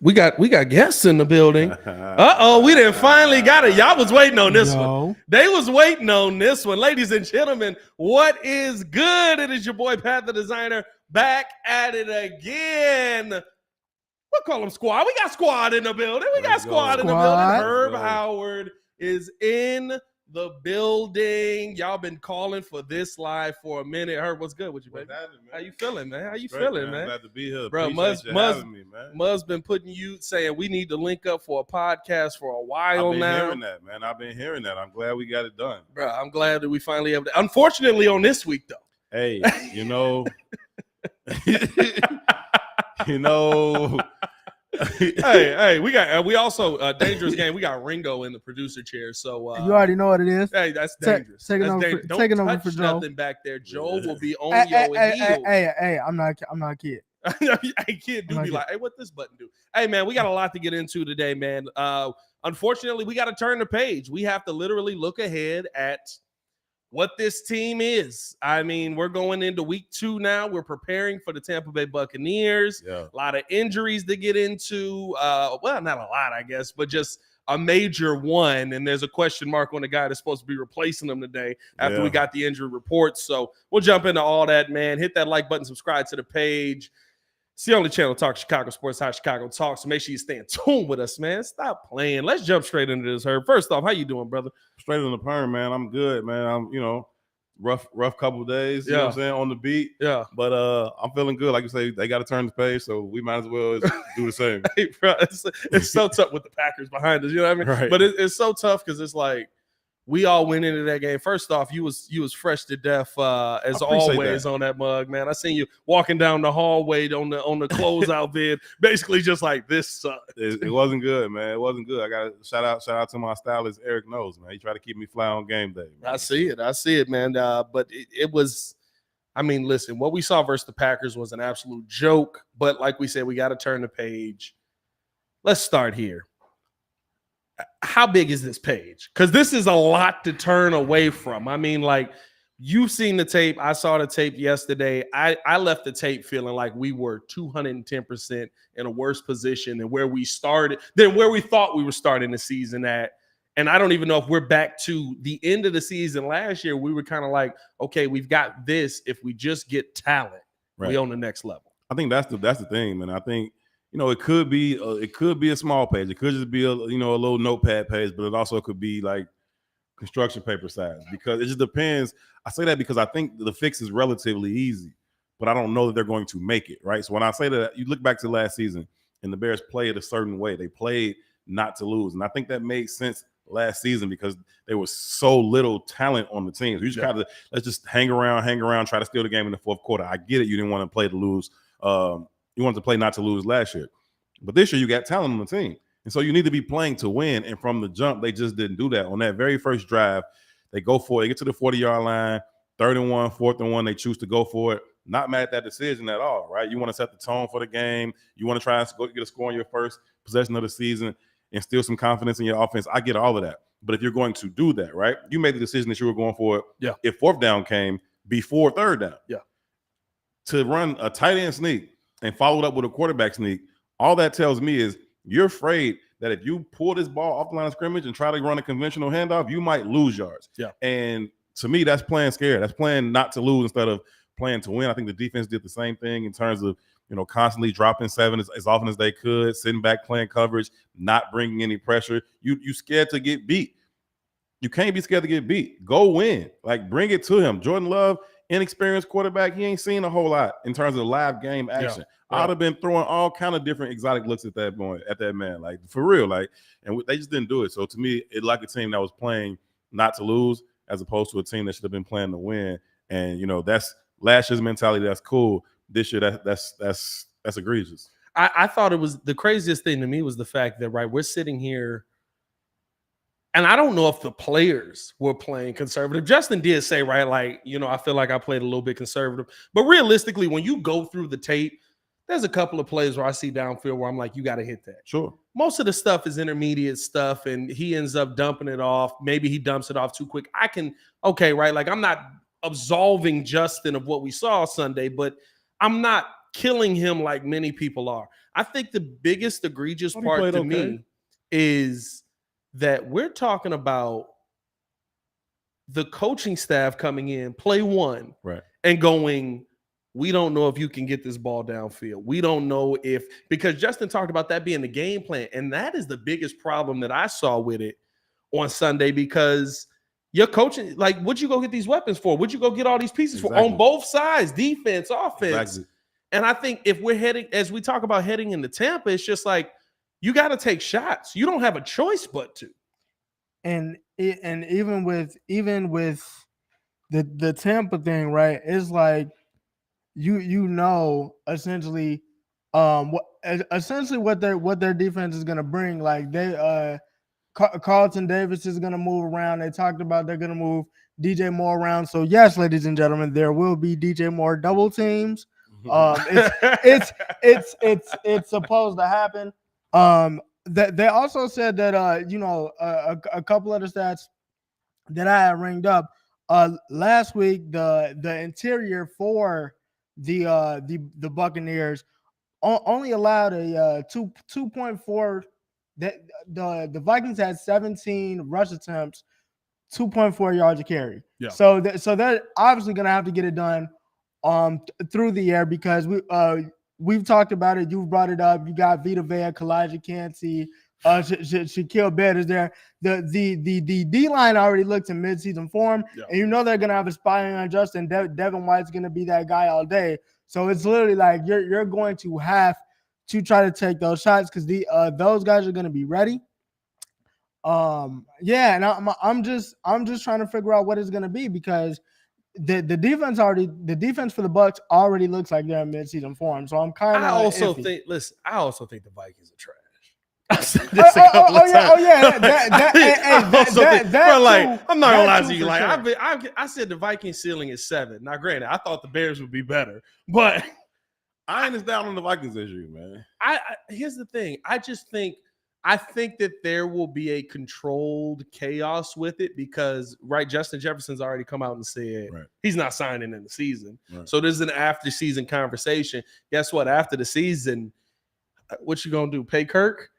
We got guests in the building. We didn't finally got it. Y'all was waiting on this one. They was waiting on this one. Ladies and gentlemen, what is good? It is your boy Pat the Designer back at it again. We'll call him squad. We got squad in the building. We got squad in the building. Herb Howard is in the building. Y'all been calling for this live for a minute. Herb, what's good with you, baby? How you feeling, man? How you feeling, man? Glad to be here. Bro, Muzz been putting you saying we need to link up for a podcast for a while now. I've been hearing that, man. I've been hearing that. I'm glad we got it done. Bro, I'm glad that we finally have it. Unfortunately, on this week, though. Hey, hey, we also dangerous game. We got Ringo in the producer chair, so you already know what it is. Hey, that's dangerous. Taking over for Joe. Nothing back there. Joe will be on your heels. Hey, I'm not a kid. Hey, kid, do be like, hey, what this button do? Hey, man, we got a lot to get into today, man. Unfortunately, we got to turn the page. We have to literally look ahead at what this team is. I mean, we're going into week 2 now. We're preparing for the Tampa Bay Buccaneers. Yeah. A lot of injuries to get into. Well, not a lot, I guess, but just a major one. And there's a question mark on the guy that's supposed to be replacing them today after we got the injury reports. So we'll jump into all that, man. Hit that like button, subscribe to the page. It's the only channel talk Chicago sports, how Chicago talks. So make sure you stay in tune with us, man. Stop playing. Let's jump straight into this, Herb. First off, how you doing, brother? Straight in the perm, man. I'm good, man. I'm, rough couple of days, you know what I'm saying, on the beat. Yeah. But I'm feeling good. Like you say, they got to turn the page, so we might as well do the same. Hey, bro, it's so tough with the Packers behind us, you know what I mean? Right. But it's so tough because it's like we all went into that game. First off, you was fresh to death as always on that mug, man. I seen you walking down the hallway on the closeout vid, basically just like this sucked. It wasn't good, man. It wasn't good. I got to shout out to my stylist Eric Knows, man. He tried to keep me fly on game day, man. I see it, man. But it was. I mean, listen, what we saw versus the Packers was an absolute joke. But like we said, we got to turn the page. Let's start here. How big is this page? Because this is a lot to turn away from. I mean, like, you've seen the tape. I saw the tape yesterday. I left the tape feeling like we were 210% in a worse position than where we started, than where we thought we were starting the season at. And I don't even know if we're back to the end of the season last year. We were kind of like, okay, we've got this. If we just get talent, we on the next level. I think that's the thing, man. I think, it could be a small page. It could just be a little notepad page, but it also could be like construction paper size, because it just depends. I say that because I think the fix is relatively easy, but I don't know that they're going to make it, right? So when I say that, you look back to last season and the Bears played a certain way. They played not to lose. And I think that made sense last season because there was so little talent on the team. So you just kind of, let's just hang around, try to steal the game in the fourth quarter. I get it. You didn't want to play to lose. You wanted to play not to lose last year. But this year you got talent on the team. And so you need to be playing to win. And from the jump, they just didn't do that. On that very first drive, they go for it. They get to the 40-yard line, 3rd and 1, 4th and 1. They choose to go for it. Not mad at that decision at all, right? You want to set the tone for the game. You want to try and go get a score on your first possession of the season, instill some confidence in your offense. I get all of that. But if you're going to do that, right, you made the decision that you were going for it. Yeah. If 4th down came before 3rd down. Yeah. To run a tight end sneak and follow it up with a quarterback sneak, all that tells me is you're afraid that if you pull this ball off the line of scrimmage and try to run a conventional handoff, you might lose yards. Yeah. And to me, that's playing scared. That's playing not to lose instead of playing to win. I think the defense did the same thing in terms of, constantly dropping 7 as often as they could, sitting back, playing coverage, not bringing any pressure. You scared to get beat. You can't be scared to get beat. Go win. Like, bring it to him. Jordan Love, inexperienced quarterback, he ain't seen a whole lot in terms of live game action. Yeah. I'd have been throwing all kind of different exotic looks at that point, at that man, like, for real. Like, and they just didn't do it. So to me, it like a team that was playing not to lose as opposed to a team that should have been playing to win. And that's last year's mentality. That's cool. This year, that's egregious. I thought it was the craziest thing to me was the fact that, right, we're sitting here. And I don't know if the players were playing conservative. Justin did say, right, like, I feel like I played a little bit conservative. But realistically, when you go through the tape, there's a couple of plays where I see downfield where I'm like, you got to hit that. Sure. Most of the stuff is intermediate stuff, and he ends up dumping it off. Maybe he dumps it off too quick. Right, like, I'm not absolving Justin of what we saw Sunday, but I'm not killing him like many people are. I think the biggest egregious Thought he part played to okay. me is that we're talking about the coaching staff coming in, play one, Right. and going, we don't know if you can get this ball downfield. We don't know if, because Justin talked about that being the game plan. And that is the biggest problem that I saw with it on Sunday, because your coaching, like, what'd you go get these weapons for? What'd you go get all these pieces for on both sides, defense, offense? Exactly. And I think if we're heading, as we talk about heading into Tampa, it's just like, you got to take shots. You don't have a choice but to. And even with the Tampa thing, right? It's like essentially what their defense is gonna bring. Like they Carlton Davis is gonna move around. They talked about they're gonna move DJ Moore around. So yes, ladies and gentlemen, there will be DJ Moore double teams. It's supposed to happen. They also said that a couple of the stats that I had ringed up last week, the interior for the Buccaneers only allowed a 2.4. That the Vikings had 17 rush attempts, 2.4 yards a carry. Yeah. So they're obviously gonna have to get it done through the air, because we've talked about it. You've brought it up. You got Vita Vea, Kalijah Cansey, Shaquille Barrett is there. The D line already looked in midseason form, and you know they're gonna have a spy on Justin. Devin White's gonna be that guy all day. So it's literally like you're going to have to try to take those shots, because those guys are gonna be ready. And I'm just trying to figure out what it's gonna be, because the defense for the Bucs already looks like they're in midseason form. So I'm kind of I also iffy. think the Vikings are trash. I've said this a couple of times. I'm not gonna lie to you. Like, sure. I said the Vikings ceiling is 7. Now, granted, I thought the Bears would be better, but I ain't as down on the Vikings issue, man. Here's the thing. I think that there will be a controlled chaos with it, because Justin Jefferson's already come out and said he's not signing in the season. Right. So there's an after season conversation. Guess what? After the season, what you gonna do? Pay Kirk?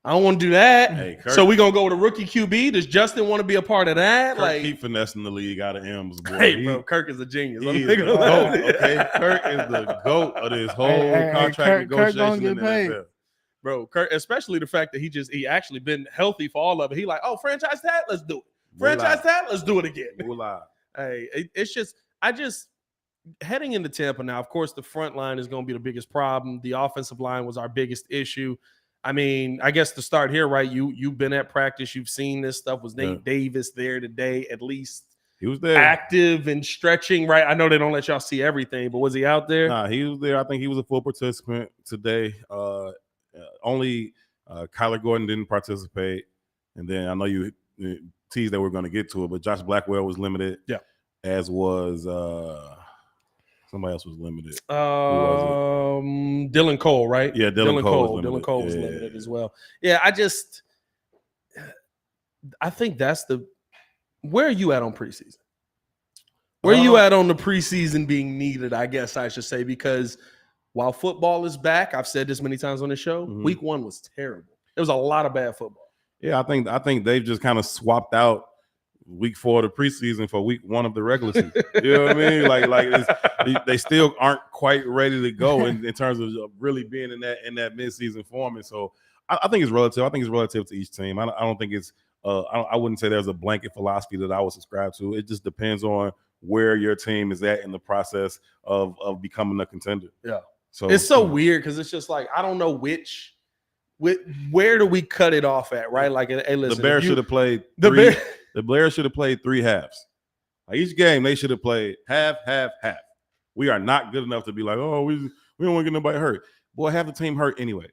I don't want to do that. Hey, Kirk, so we're going to go with a rookie QB. Does Justin want to be a part of that? Kirk keep finessing the league out of M's, boy. Hey, bro, Kirk is a genius. He is the GOAT, okay? Kirk is the GOAT of this whole contract negotiation in the NFL. Bro, Kirk, especially the fact that he actually been healthy for all of it. He like, oh, franchise tag? Let's do it. Franchise tag? Let's do it again. Hey, it's heading into Tampa now, of course, the front line is going to be the biggest problem. The offensive line was our biggest issue. I mean, I guess to start here, right? You've been at practice, you've seen this stuff. Was Nate Davis there today? At least he was there, active and stretching, right? I know they don't let y'all see everything, but was he out there? Nah, he was there. I think he was a full participant today. Only Kyler Gordon didn't participate, and then I know you teased that we're going to get to it, but Josh Blackwell was limited. Yeah, as was somebody else was limited. Dylan Cole, right? Yeah, Dylan Cole. Dylan Cole was limited as well. Yeah, I think that's where are you at on preseason? Where are you at on the preseason being needed, I guess I should say, because while football is back, I've said this many times on the show, week 1 was terrible. There was a lot of bad football. Yeah, I think they've just kind of swapped out week 4 of the preseason for week 1 of the regular season. You know what I mean? Like they still aren't quite ready to go in terms of really being in that midseason form. And so I think it's relative. I think it's relative to each team. I don't think it's I wouldn't say there's a blanket philosophy that I would subscribe to. It just depends on where your team is at in the process of becoming a contender. Yeah. So it's so weird, because it's just like I don't know where do we cut it off at, right? Like, hey, listen, the Bears should have played the Bears should have played 3 halves. Like, each game they should have played half. We are not good enough to be like, oh, we don't want to get nobody hurt. Boy, have the team hurt anyway.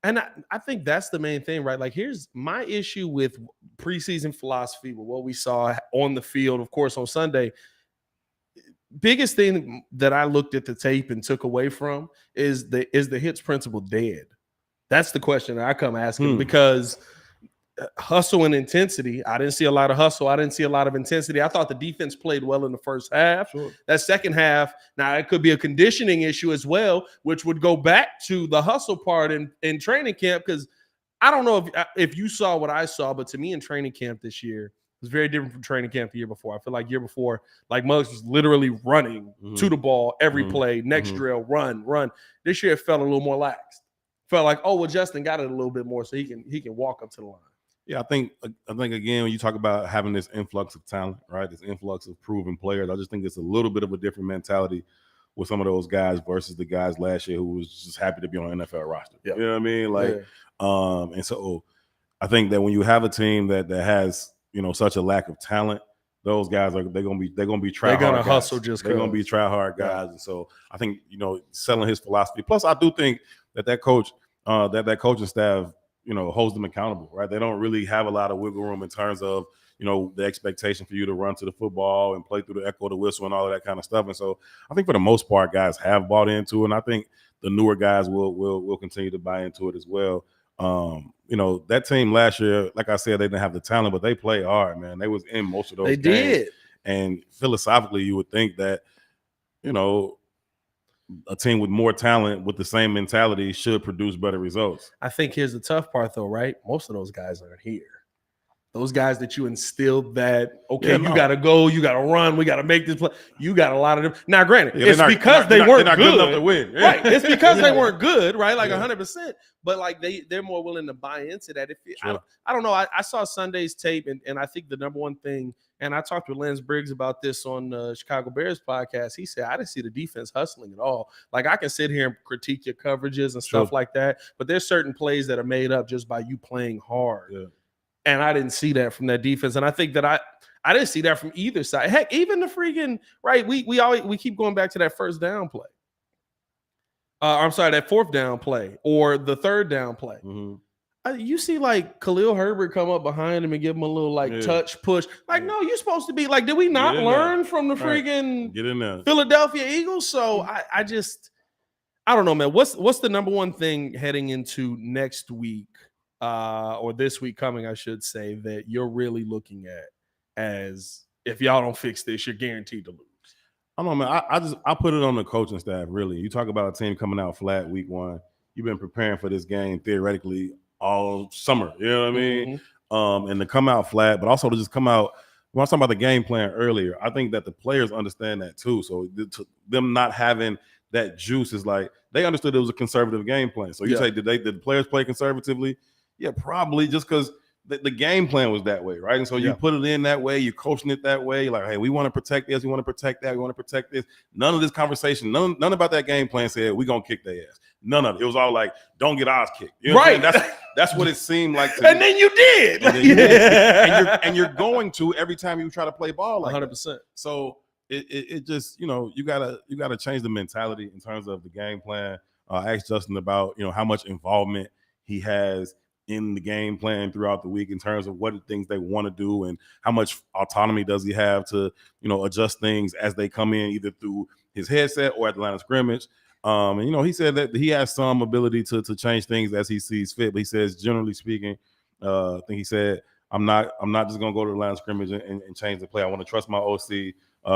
And I think that's the main thing, right? Like, here's my issue with preseason philosophy, with what we saw on the field, of course, on Sunday. Biggest thing that I looked at the tape and took away from is the hits principle dead? That's the question that I come asking, because hustle and intensity. I didn't see a lot of hustle. I didn't see a lot of intensity. I thought the defense played well in the first half. Sure. That second half, now it could be a conditioning issue as well, which would go back to the hustle part in training camp. Because I don't know if you saw what I saw, but to me in training camp this year, it was very different from training camp the year before. I feel like year before, like Muggs was literally running to the ball every play, next drill, run. This year it felt a little more lax. Felt like, oh well, Justin got it a little bit more, so he can walk up to the line. Yeah, I think again, when you talk about having this influx of talent, right? This influx of proven players, I just think it's a little bit of a different mentality with some of those guys versus the guys last year who was just happy to be on an NFL roster. Yep. You know what I mean? Like, and so I think that when you have a team that has, you know, such a lack of talent, those guys they're gonna be try hard. They're gonna hustle just they're gonna be try hard guys. And so I think, you know, selling his philosophy. Plus, I do think that coach, that coaching staff, you know, holds them accountable, right? They don't really have a lot of wiggle room in terms of, you know, the expectation for you to run to the football and play through the echo of the whistle and all of that kind of stuff. And so I think for the most part, guys have bought into it. And I think the newer guys will continue to buy into it as well. You know, that team last year, like I said, they didn't have the talent, but they played hard, man. They was in most of those games. Did. And philosophically, you would think that, you know, a team with more talent with the same mentality should produce better results. I think here's the tough part, though, right? Most of those guys aren't here. Those guys that you instilled that, okay, you got to go, you got to run, we got to make this play. You got a lot of them. Now, granted, it's because they weren't good enough to win. Yeah. Right. It's because they weren't good, right? Like 100%. But like they're more willing to buy into that. I don't know. I saw Sunday's tape, and I think the number one thing, and I talked with Lance Briggs about this on the Chicago Bears podcast. He said, I didn't see the defense hustling at all. Like, I can sit here and critique your coverages and stuff like that, but there's certain plays that are made up just by you playing hard. Yeah. And I didn't see that from that defense. And I think that I didn't see that from either side. Heck, even the freaking, right, we keep going back to that first down play. I'm sorry, that fourth down play or the third down play. You see like Khalil Herbert come up behind him and give him a little touch push. Like, no, you're supposed to be like, did we not learn from the freaking Get in there. Philadelphia Eagles? So I don't know, man. What's the number one thing heading into next week? Or this week coming, I should say, that you're really looking at as if y'all don't fix this, you're guaranteed to lose? I don't know, man. I put it on the coaching staff, really. You talk about a team coming out flat week one. You've been preparing for this game theoretically all summer. You know what I mean? And to come out flat, but also to just come out. When I was talking about the game plan earlier, I think that the players understand that too. So them not having that juice is like they understood it was a conservative game plan. So you say, did the players play conservatively? Yeah, probably just because the game plan was that way, right? And so you put it in that way, you're coaching it that way. You're like, hey, we want to protect this, we want to protect that, we want to protect this. None of this conversation, none about that game plan said we're gonna kick their ass. None of it. It was all like, don't get ours kicked. You know right. That's what it seemed like to and me. Then you did. And you're going to every time you try to play ball like 100%. That. So it just, you know, you gotta change the mentality in terms of the game plan. I asked Justin about, you know, how much involvement he has in the game plan throughout the week in terms of what things they want to do and how much autonomy does he have to, you know, adjust things as they come in either through his headset or at the line of scrimmage. And, you know, he said that he has some ability to change things as he sees fit, but he says, generally speaking, I think he said, I'm not just going to go to the line of scrimmage and change the play. I want to trust my OC.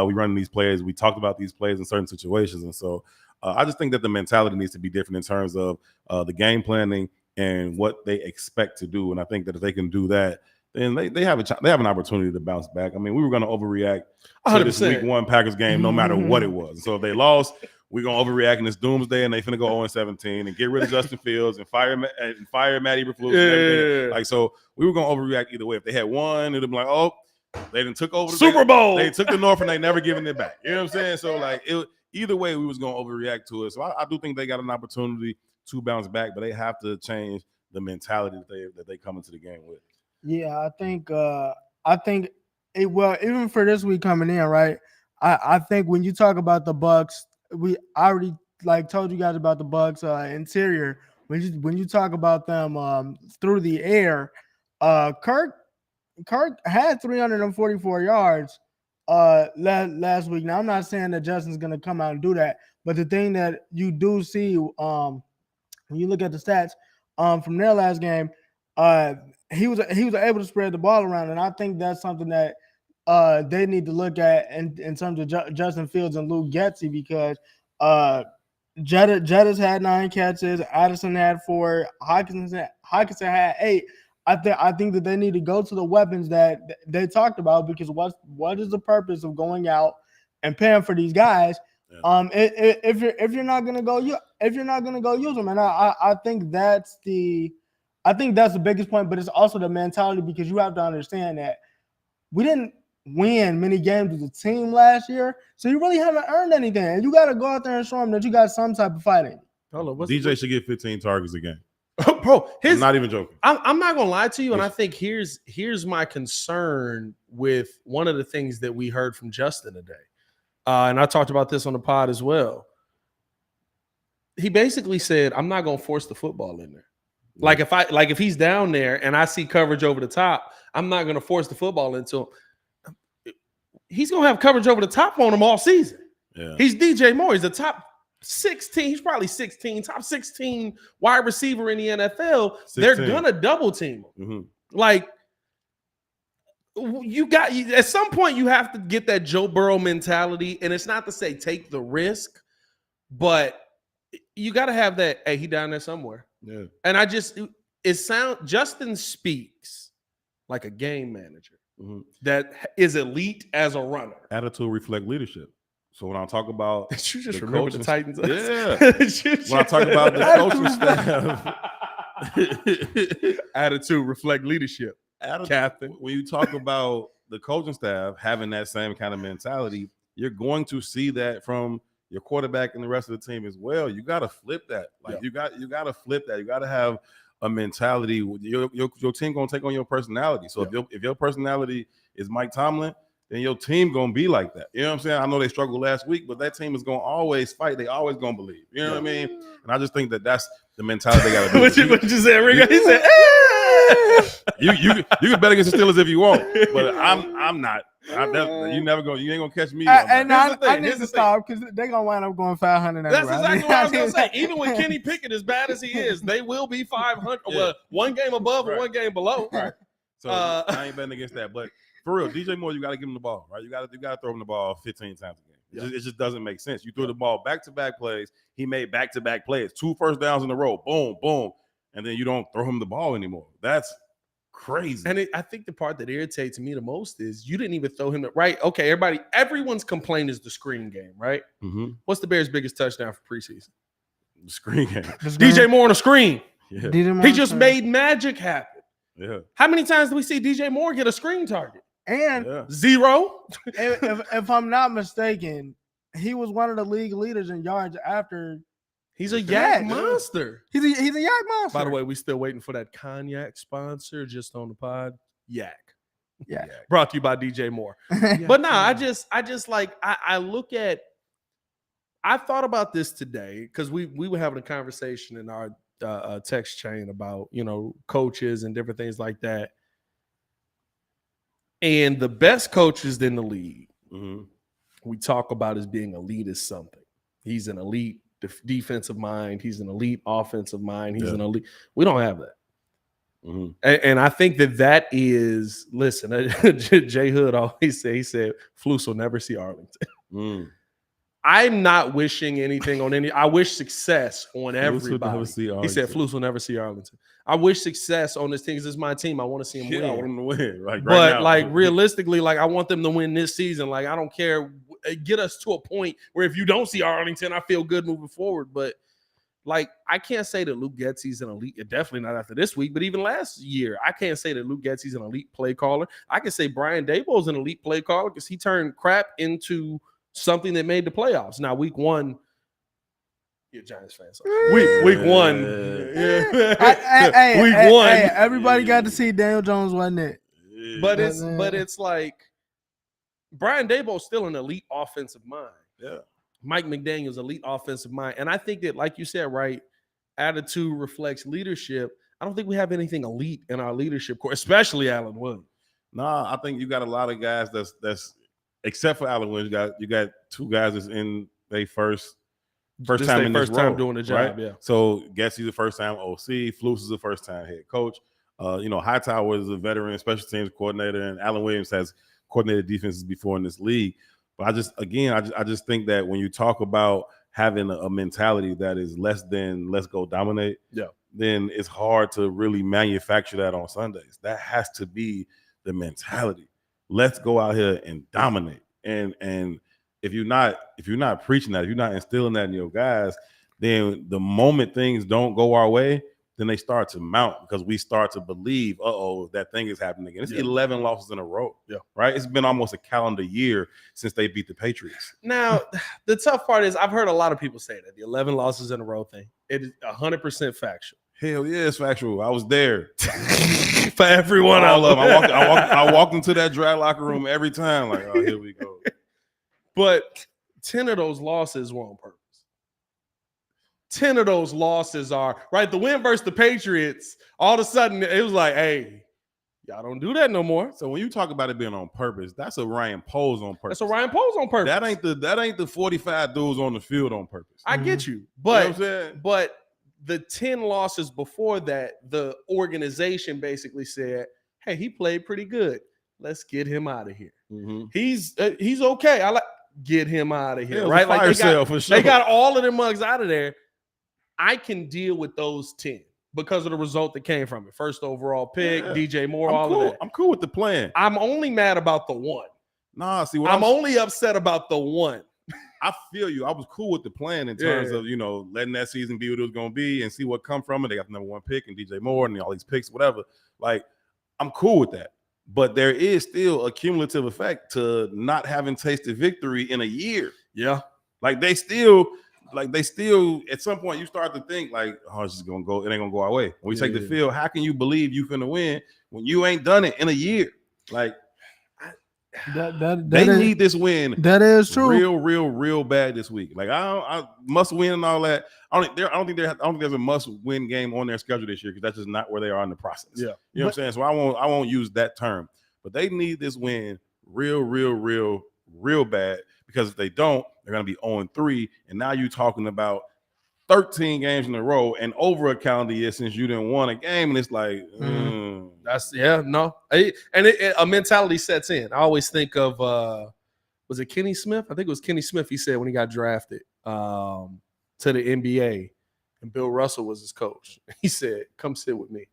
We run these plays. We talked about these plays in certain situations. And so I just think that the mentality needs to be different in terms of the game planning and what they expect to do. And I think that if they can do that, then they have an opportunity to bounce back. I mean, we were going to overreact to this week one Packers game no matter what it was. So if they lost, we're going to overreact in this doomsday and they finna go 0-17 and get rid of Justin Fields and fire Matt Eberflus and everything. Like, so we were going to overreact either way. If they had won, it would be like, oh, they done took over the Super Bowl. They took the North and they never given it back. You know what I'm saying? So like either way, we was going to overreact to it. So I do think they got an opportunity to bounce back, but they have to change the mentality that they come into the game with. Yeah, I think even for this week coming in, right? I think when you talk about the Bucs, I already told you guys about the Bucs interior. When you talk about them through the air, Kirk had 344 yards last week. Now I'm not saying that Justin's gonna come out and do that, but the thing that you do see when you look at the stats from their last game, he was able to spread the ball around, and I think that's something that they need to look at in terms of Justin Fields and Luke Getsy, because Jettis had 9 catches, Addison had 4, Hawkinson had 8. I think that they need to go to the weapons that they talked about, because what is the purpose of going out and paying for these guys? Yeah. If you're not gonna go use them, and I think that's the biggest point, but it's also the mentality, because you have to understand that we didn't win many games as a team last year, so you really haven't earned anything, and you got to go out there and show them that you got some type of fighting. DJ should get 15 targets a game. Bro, I'm not even joking. I'm not gonna lie to you, and I think here's my concern with one of the things that we heard from Justin today, and I talked about this on the pod as well. He basically said, "I'm not gonna force the football in there. Like if he's down there and I see coverage over the top, I'm not gonna force the football into him. He's gonna have coverage over the top on him all season. Yeah. He's DJ Moore. He's the top 16. He's probably top 16 wide receiver in the NFL. 16. They're gonna double team him. Mm-hmm. Like at some point you have to get that Joe Burrow mentality, and it's not to say take the risk, but you got to have that. Hey, he down there somewhere. Yeah. And Justin speaks like a game manager. Mm-hmm. That is elite as a runner. Attitude reflect leadership. So when I talk about you just remember the Titans, yeah. When I talk about the coaching staff, attitude reflect leadership. Captain. When you talk about the coaching staff having that same kind of mentality, you're going to see that from your quarterback and the rest of the team as well. You got to flip that. Like you got to flip that. You got to have a mentality. Your team gonna take on your personality. So if your personality is Mike Tomlin, then your team gonna be like that. You know what I'm saying? I know they struggled last week, but that team is gonna always fight. They always gonna believe. You know what I mean? And I just think that that's the mentality they gotta do. what you said, Rico? He said, you can bet against the Steelers if you want, but I'm not. You ain't gonna catch me. And I need to stop, because they're gonna wind up going 500. That's exactly what I was gonna say. Even with Kenny Pickett, as bad as he is, they will be 500. Yeah. Well, one game above and one game below. Right. So I ain't betting against that. But for real, DJ Moore, you got to give him the ball, right? You got to throw him the ball 15 times a game. It just doesn't make sense. You threw the ball back-to-back plays. He made back-to-back plays, 2 first downs in a row. Boom, boom, and then you don't throw him the ball anymore. That's crazy. And I think the part that irritates me the most is you didn't even throw him right. Okay, everyone's complaint is the screen game, right? Mm-hmm. What's the Bears' biggest touchdown for preseason? The screen game. DJ Moore on a screen. Yeah. He just made magic happen. Yeah. How many times do we see DJ Moore get a screen target? And 0. if I'm not mistaken, he was one of the league leaders in yards after. He's a yak monster. He's a yak monster. By the way, we still waiting for that cognac sponsor just on the pod. Yak. Yeah. Brought to you by DJ Moore. But I just like I look at. I thought about this today because we were having a conversation in our text chain about coaches and different things like that. And the best coaches in the league, we talk about as being elite as something. He's an elite defensive mind. He's an elite offensive mind. He's an elite. We don't have that. Mm-hmm. And I think that is, listen, Jay Hood always he said, Flus will never see Arlington. Mm. I'm not wishing anything on I wish success on everybody. He said Flus will never see Arlington. I wish success on this team. This is my team. I want to see him win. I want him to win. But realistically, I want them to win this season. I don't care. Get us to a point where if you don't see Arlington, I feel good moving forward. But I can't say that Luke Getsy's an elite. Definitely not after this week. But even last year, I can't say that Luke Getsy's an elite play caller. I can say Brian Daboll's an elite play caller because he turned crap into something that made the playoffs. Now, week 1, you're a Giants fan. So week 1. Week 1. Everybody got to see Daniel Jones, wasn't it? But it's like Brian Daboll's still an elite offensive mind. Yeah. Mike McDaniel's elite offensive mind. And I think that, like you said, right, attitude reflects leadership. I don't think we have anything elite in our leadership core, especially Allen Williams. Nah, I think you got a lot of guys that's except for Allen Williams, you got 2 guys that's in their first time in this role, doing the job. Right? Yeah. So Getsy's the first time OC. Flus is the first time head coach. Hightower is a veteran special teams coordinator, and Alan Williams has coordinated defenses before in this league. But I just think that when you talk about having a mentality that is less than let's go dominate, then it's hard to really manufacture that on Sundays. That has to be the mentality. Let's go out here and dominate. And if you're not preaching that, if you're not instilling that in your guys, then the moment things don't go our way, then they start to mount because we start to believe, that thing is happening again. It's 11 losses in a row. Yeah. Right? It's been almost a calendar year since they beat the Patriots. Now, the tough part is I've heard a lot of people say that the 11 losses in a row thing. It is 100% factual. Hell yeah, it's factual. I was there. For everyone. All of them. I walked into that dry locker room every time like, oh, here we go. But 10 of those losses were on purpose. 10 of those losses are, right, the win versus the Patriots, all of a sudden it was like, hey, y'all don't do that no more. So when you talk about it being on purpose, that's a Ryan Poles on purpose. That's a Ryan Poles on purpose. That ain't the 45 dudes on the field on purpose. I get you. But, you know what I'm saying? But the 10 losses before that, the organization basically said, hey, he played pretty good. Let's get him out of here. Mm-hmm. He's okay. Get him out of here. Yeah, right? Like they got all of them mugs out of there. I can deal with those 10 because of the result that came from it. First overall pick, DJ Moore, all of that. I'm cool with the plan. I'm only mad about the one. Nah, see, I'm only upset about the one. I feel you. I was cool with the plan in terms of, letting that season be what it was going to be and see what come from it. They got the number one pick and DJ Moore and all these picks, whatever. Like, I'm cool with that. But there is still a cumulative effect to not having tasted victory in a year. Yeah. They still at some point you start to think like, oh, it's just gonna go, it ain't gonna go our way. When we take the field, how can you believe you finna win when you ain't done it in a year? Like they need this win. That is true. Real bad this week. Like I must win and all that. I don't think there's a must win game on their schedule this year because that's just not where they are in the process. Yeah. You know what I'm saying? So I won't use that term. But they need this win real bad. Because if they don't, they're going to be 0-3. And now you're talking about 13 games in a row and over a calendar year since you didn't win a game. And it's like, that's, no. And a mentality sets in. I always think of, was it Kenny Smith? I think it was Kenny Smith. He said when he got drafted to the NBA and Bill Russell was his coach. He said, come sit with me.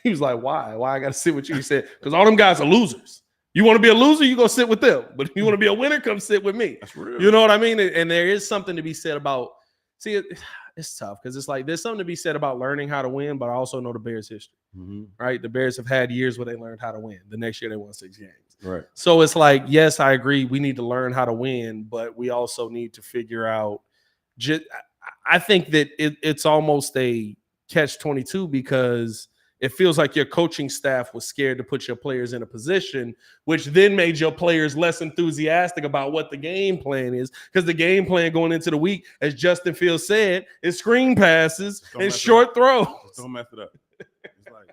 He was like, why? Why I got to sit with you? He said, because all them guys are losers. You want to be a loser, you go sit with them. But if you want to be a winner, come sit with me. That's real. You know what I mean? And there is something to be said about, it's tough because it's like there's something to be said about learning how to win, but I also know the Bears' history, right? The Bears have had years where they learned how to win. The next year they won 6 games. Right. So it's like, yes, I agree. We need to learn how to win, but we also need to figure out, I think that it's almost a catch-22 because it feels like your coaching staff was scared to put your players in a position, which then made your players less enthusiastic about what the game plan is. Because the game plan going into the week, as Justin Fields said, is screen passes and short throws. Don't mess it up. It's like,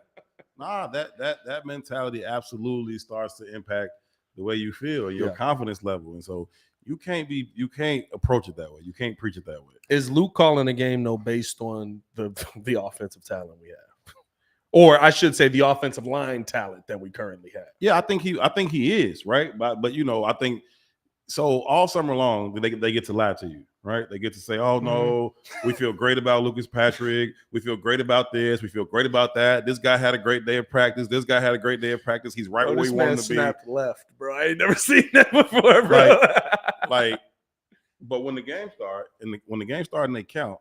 that mentality absolutely starts to impact the way you feel, your confidence level. And so you can't approach it that way. You can't preach it that way. Is Luke calling the game based on the offensive talent we have? Or I should say the offensive line talent that we currently have. Yeah, I think he is, right? But I think so all summer long they get to lie to you, right? They get to say, oh no, we feel great about Lucas Patrick. We feel great about this. We feel great about that. This guy had a great day of practice. This guy had a great day of practice. He's right where we want him to be. Snapped left, bro. I ain't never seen that before, bro. But when the game start and they count,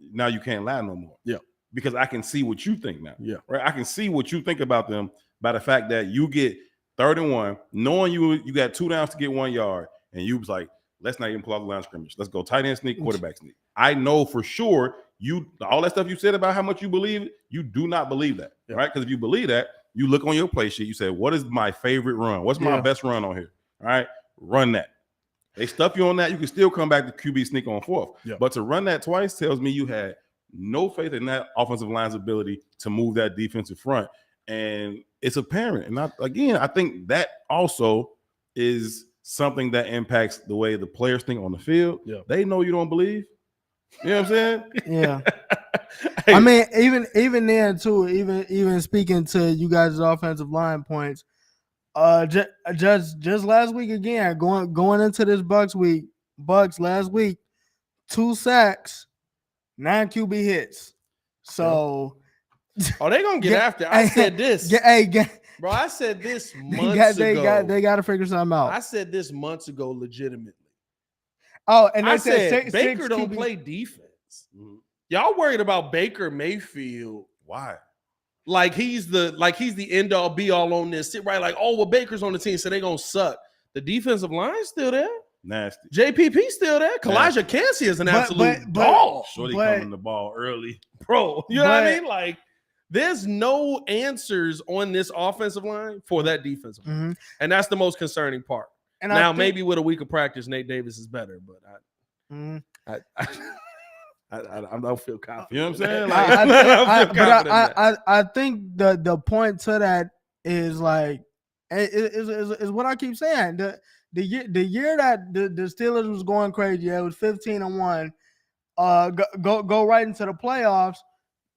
now you can't lie no more. Yeah. Because I can see what you think now. Yeah. Right. I can see what you think about them by the fact that you get 3rd and 1, knowing you got 2 downs to get 1 yard, and you was like, let's not even pull out the line of scrimmage. Let's go tight end sneak, quarterback sneak. I know for sure all that stuff you said about how much you believe it, you do not believe that. Yeah. Right. Because if you believe that, you look on your play sheet, you say, what is my favorite run? What's my best run on here? All right. Run that. They stuff you on that, you can still come back to QB sneak on 4th. Yeah. But to run that twice tells me you had no faith in that offensive line's ability to move that defensive front. And it's apparent. And I think that also is something that impacts the way the players think on the field. Yeah. They know you don't believe. You know what I'm saying? Yeah. Hey, I mean, even then too, even speaking to you guys' offensive line points, just last week again, going into this Bucks last week, 2 sacks, 9 QB hits. So oh, they gonna get after it. I said this. Bro, I said this months ago. They got to figure something out. I said this months ago legitimately. Oh, and they I said six Baker don't QB. play defense. Mhm. Y'all worried about Baker Mayfield Why? like he's the end all be all on this. Right? Like, oh, well, Baker's on the team, so they gonna suck. The defensive line's still there. Nasty. JPP still there. Kalijah Kancey is an absolute dog. Shorty coming the ball early. Bro, you know what I mean? Like, there's no answers on this offensive line for that defensive line. And that's the most concerning part. And now, maybe with a week of practice, Nate Davis is better, but I don't feel confident. You know what I'm saying? Like, I think the point to that is like is what I keep saying. The year that the Steelers was going crazy, it was 15-1. Go right into the playoffs.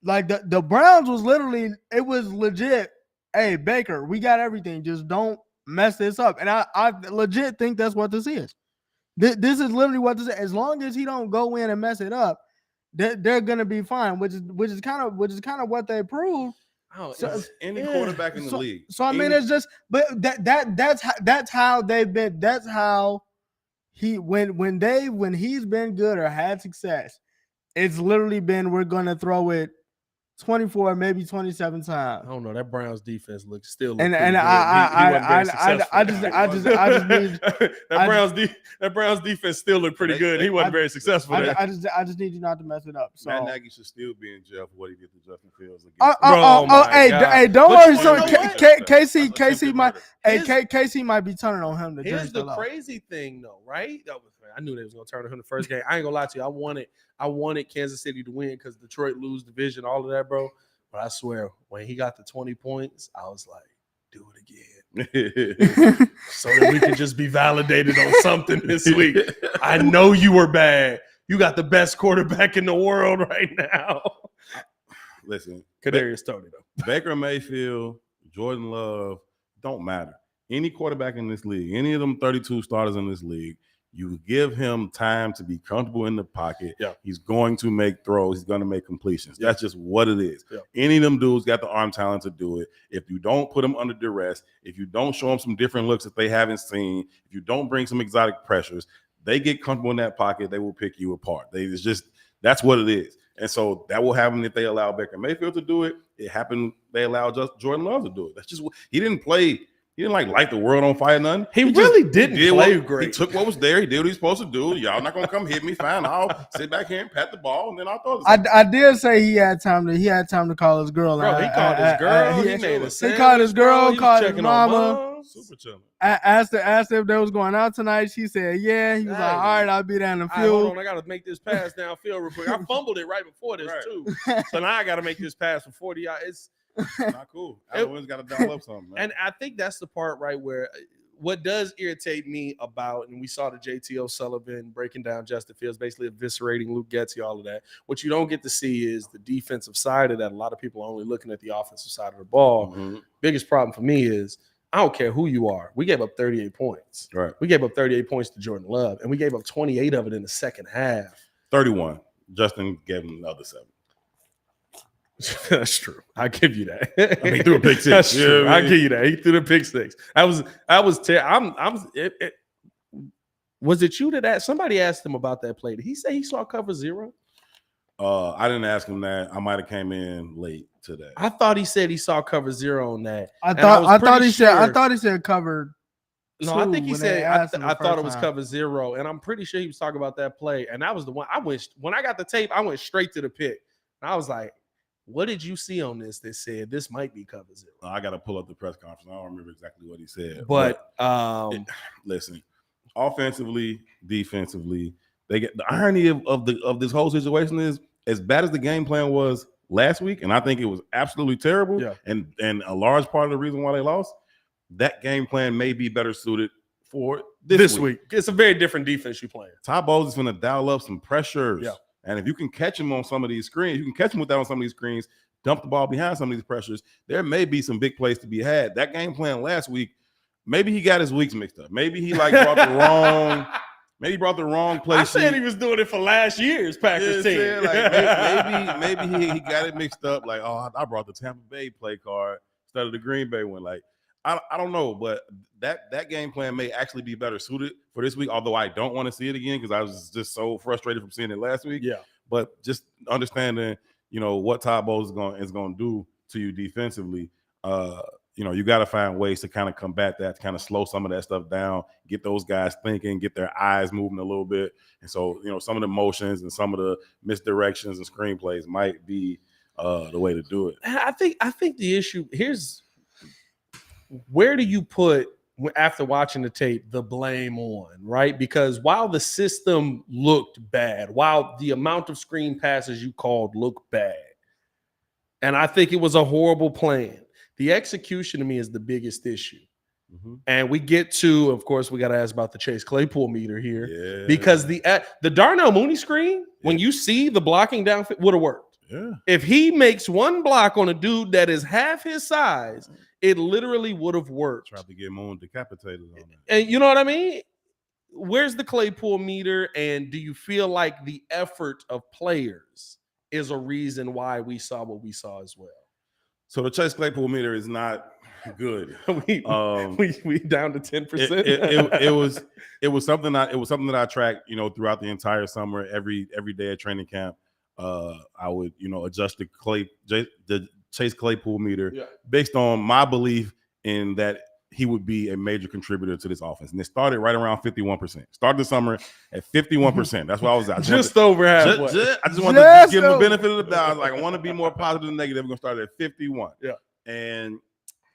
Like the Browns was literally, it was legit. Hey, Baker, we got everything. Just don't mess this up. And I legit think that's what this is. This is literally what this is. As long as he don't go in and mess it up, they're gonna be fine. Which is kind of what they proved. Oh, so, any quarterback in the league. So I mean, it's just, but that's how they've been. That's how he when he's been good or had success, it's literally been, we're gonna throw it 24, maybe 27 times. I don't know. That Browns defense looks still. And I just need that Browns defense still looked pretty good. He wasn't very successful. I just need you not to mess it up. So Matt Nagy should still be in jail for what he did to Justin Fields. Hey, don't worry. So KC might be turning on him. Here's the crazy thing, though, right? I knew they was gonna turn on him the first game. I ain't gonna lie to you. I wanted Kansas City to win because Detroit lose division, all of that, bro. But I swear, when he got the 20 points, I was like, do it again. So that we can just be validated on something this week. I know you were bad. You got the best quarterback in the world right now. Listen, Kadarius Toney, though. Baker Mayfield, Jordan Love, don't matter. Any quarterback in this league, any of them 32 starters in this league, you give him time to be comfortable in the pocket. Yeah. He's going to make throws. He's going to make completions. Yeah. That's just what it is. Yeah. Any of them dudes got the arm talent to do it. If you don't put them under duress, if you don't show them some different looks that they haven't seen, if you don't bring some exotic pressures, they get comfortable in that pocket, they will pick you apart. That's what it is. And so that will happen if they allow Baker Mayfield to do it. It happened. They allowed Jordan Love to do it. That's just what he didn't play. He didn't light the world on fire, none. He really didn't play great. He took what was there. He did what he's supposed to do. Y'all not gonna come hit me. Fine. I'll sit back here and pat the ball, and then I'll throw it. I did say he had time to call his girl. Bro, he called his girl. He made a he called his girl. Called his mama. Super chilling. Asked her if they was going out tonight. She said, yeah. He was like, all right, I'll be down the field. Hold on, I got to make this pass downfield real quick. I fumbled it right before this, too. So now I got to make this pass for 40 yards. It's not cool. Everyone's got to dial up something, man. And I think that's the part, right, where what does irritate me about, and we saw the JT O'Sullivan breaking down Justin Fields, basically eviscerating Luke Getsy, all of that. What you don't get to see is the defensive side of that. A lot of people are only looking at the offensive side of the ball. Mm-hmm. Biggest problem for me is I don't care who you are. We gave up 38 points. Right. We gave up 38 points to Jordan Love, and we gave up 28 of it in the second half. 31. Justin gave him another 7. That's true. I give you that. I mean, he threw a pick 6. That's true. You know what I mean? I give you that. He threw the pick 6. Was it you that somebody asked him about that play? Did he say he saw cover 0? I didn't ask him that. I might have came in late today. I thought he said he saw cover 0 on that. I thought he said covered. No, I think he said I thought it was cover 0, and I'm pretty sure he was talking about that play. And that was the one when I got the tape, I went straight to the pick. And I was like, what did you see on this that said this might be cover 0? I got to pull up the press conference. I don't remember exactly what he said. But listen, offensively, defensively, they get the irony of this whole situation is as bad as the game plan was last week, and I think it was absolutely terrible. Yeah. And a large part of the reason why they lost, that game plan may be better suited for this week. It's a very different defense you're playing. Ty Bowles is going to dial up some pressures. Yeah. And if you can catch him on some of these screens, you can catch him with that on some of these screens, dump the ball behind some of these pressures, there may be some big plays to be had. That game plan last week, maybe he got his weeks mixed up. Maybe he like brought the wrong. Maybe he brought the wrong play. I said he was doing it for last year's Packers team. Like maybe he got it mixed up. Like, oh, I brought the Tampa Bay play card instead of the Green Bay one. Like, I don't know, but that game plan may actually be better suited for this week. Although I don't want to see it again because I was just so frustrated from seeing it last week. Yeah, but just understanding, what Todd Bowles is going to do to you defensively. You got to find ways to kind of combat that, to kind of slow some of that stuff down, get those guys thinking, get their eyes moving a little bit. And so, some of the motions and some of the misdirections and screenplays might be the way to do it. I think the issue here's where do you put, after watching the tape, the blame on, right? Because while the system looked bad, while the amount of screen passes you called looked bad, and I think it was a horrible plan, the execution to me is the biggest issue. Mm-hmm. And we get to, of course, we got to ask about the Chase Claypool meter here, because the Darnell Mooney screen, when you see the blocking down, would have worked. Yeah. If he makes one block on a dude that is half his size, it literally would have worked. Tried to get Moon decapitated on that. And you know what I mean? Where's the Claypool meter? And do you feel like the effort of players is a reason why we saw what we saw as well? So the Chase Claypool meter is not good. we down to 10%. It was something that I tracked, throughout the entire summer, every day at training camp. I would, adjust the Chase Claypool meter based on my belief in that he would be a major contributor to this offense. And it started right around 51%. Started the summer at 51%. That's why I was at. Just over halfway. I just wanted to give him the benefit of the doubt. I was like, I want to be more positive than negative. We're going to start at 51. Yeah. And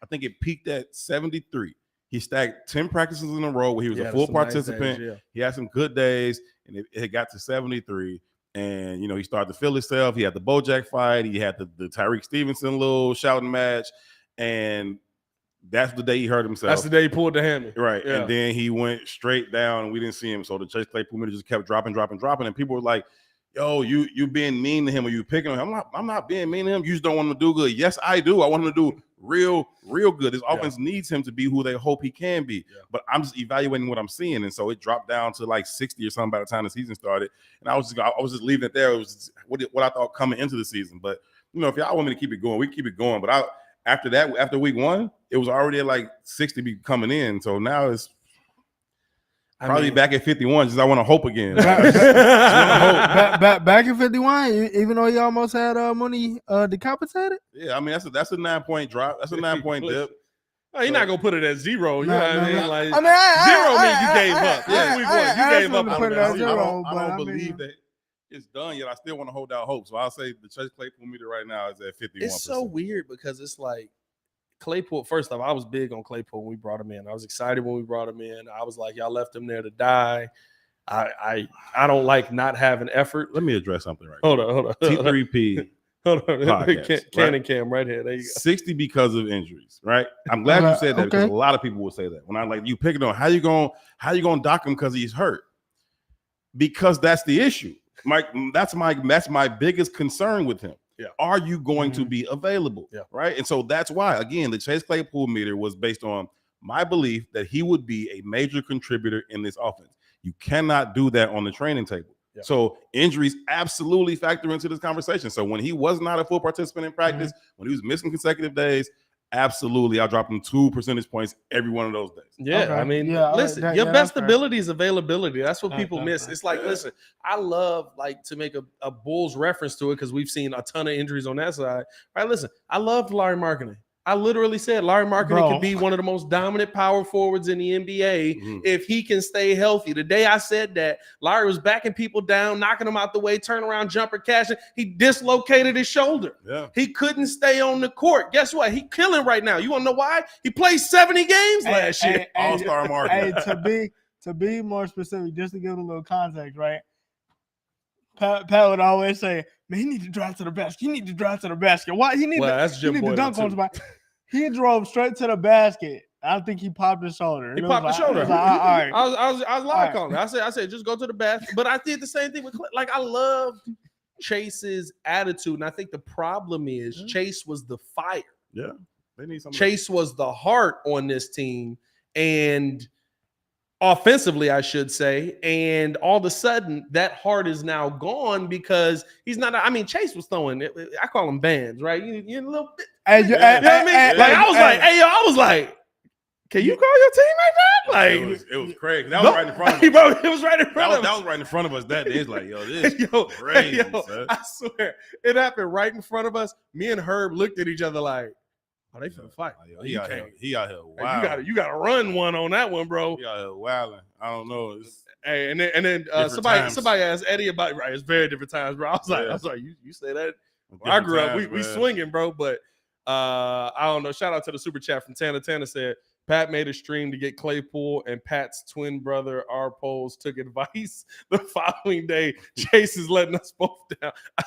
I think it peaked at 73. He stacked 10 practices in a row where he was a full participant. Nice days, He had some good days, and it got to 73. And, he started to feel himself. He had the Bojack fight. He had the Tyreek Stevenson little shouting match. And that's the day he hurt himself. That's the day he pulled the hammy. Right. Yeah. And then he went straight down and we didn't see him. So the Chase Claypool meter just kept dropping. And people were like, yo, you being mean to him or you picking on him. I'm not being mean to him. You just don't want him to do good. Yes, I do. I want him to do real good. This offense needs him to be who they hope he can be. Yeah. But I'm just evaluating what I'm seeing. And so it dropped down to like 60 or something by the time the season started. And I was just leaving it there. It was what I thought coming into the season. But, if y'all want me to keep it going, we keep it going. But after week one, it was already at like 60 coming in. So now it's probably back at 51. Just I want to hope again. Back at 51, even though he almost had money decapitated. Yeah, I mean that's a 9-point drop. That's a 9-point dip. Oh, you're not gonna put it at 0. You know what I mean? Like 0 means you gave up. You gave up. I don't believe that it's done yet. I still want to hold out hope. So I'll say the Chase Claypool meter right now is at 51%. It's so weird because it's like Claypool. First off, I was big on Claypool when we brought him in. I was excited when we brought him in. I was like, y'all left him there to die. I don't like not having effort. Let me address something right Hold on. T3P. Hold on. Podcast, Cannon Cam right here. There you go. 60 because of injuries, right? I'm glad you said that because a lot of people will say that. When I like you pick it on, how you gonna dock him because he's hurt? Because that's the issue. Mike, that's my biggest concern with him. Yeah. Are you going to be available? Yeah. Right. And so that's why, again, the Chase Claypool meter was based on my belief that he would be a major contributor in this offense. You cannot do that on the training table. Yeah. So injuries absolutely factor into this conversation. So when he was not a full participant in practice, when he was missing consecutive days, absolutely, I'll drop him 2 percentage points every one of those days. Yeah, okay. I mean, listen, your best ability is availability. That's what people miss. It's like, listen, I love to make a Bulls reference to it because we've seen a ton of injuries on that side. Right? Listen, I loved Larry Markkinen. I literally said Larry Markkinen could be one of the most dominant power forwards in the NBA if he can stay healthy. The day I said that, Larry was backing people down, knocking them out the way, turnaround jumper, cashing. He dislocated his shoulder. Yeah. He couldn't stay on the court. Guess what? He killing right now. You want to know why? He played 70 games last year. All-star Markkinen. Hey, to be more specific, just to give a little context, right? Pat would always say, man, he need to drive to the basket. He need to drive to the basket. Why? He need to dunk on somebody. He drove straight to the basket. I think he popped his shoulder. He It was popped his like- it shoulder. was like, all right. I was live Alright. calling it. I said, just go to the bathroom. But I did the same thing with like I loved Chase's attitude, and I think the problem is Chase was the fire. Yeah, they need something. Chase was the heart on this team, and offensively, I should say. And all of a sudden, that heart is now gone because he's not. I mean, Chase was throwing. I call them bands, right? You a little bit. And You know what I mean? Like I was like, hey, yo, I was like, can you call your team like that? Like it was crazy. That was right in front of us. Bro, it was right in front of us. That was right in front of us. That day, it's like, yo, this is yo, crazy. yo, son. I swear, it happened right in front of us. Me and Herb looked at each other like, "Oh, they finna fight." Yo, he out here. He out here. Hey, Wow. you gotta run one on that one, bro. He out here wilding. I don't know. It's, Hey, and then Different times. somebody asked Eddie about right. It's very different times, bro. I was like, you say that. When I grew up, we swinging, bro. But I don't know. Shout out to the super chat from Tana. Tana said Pat made a stream to get Claypool, and Pat's twin brother R. Poles took advice. The following day, Chase is letting us both down. I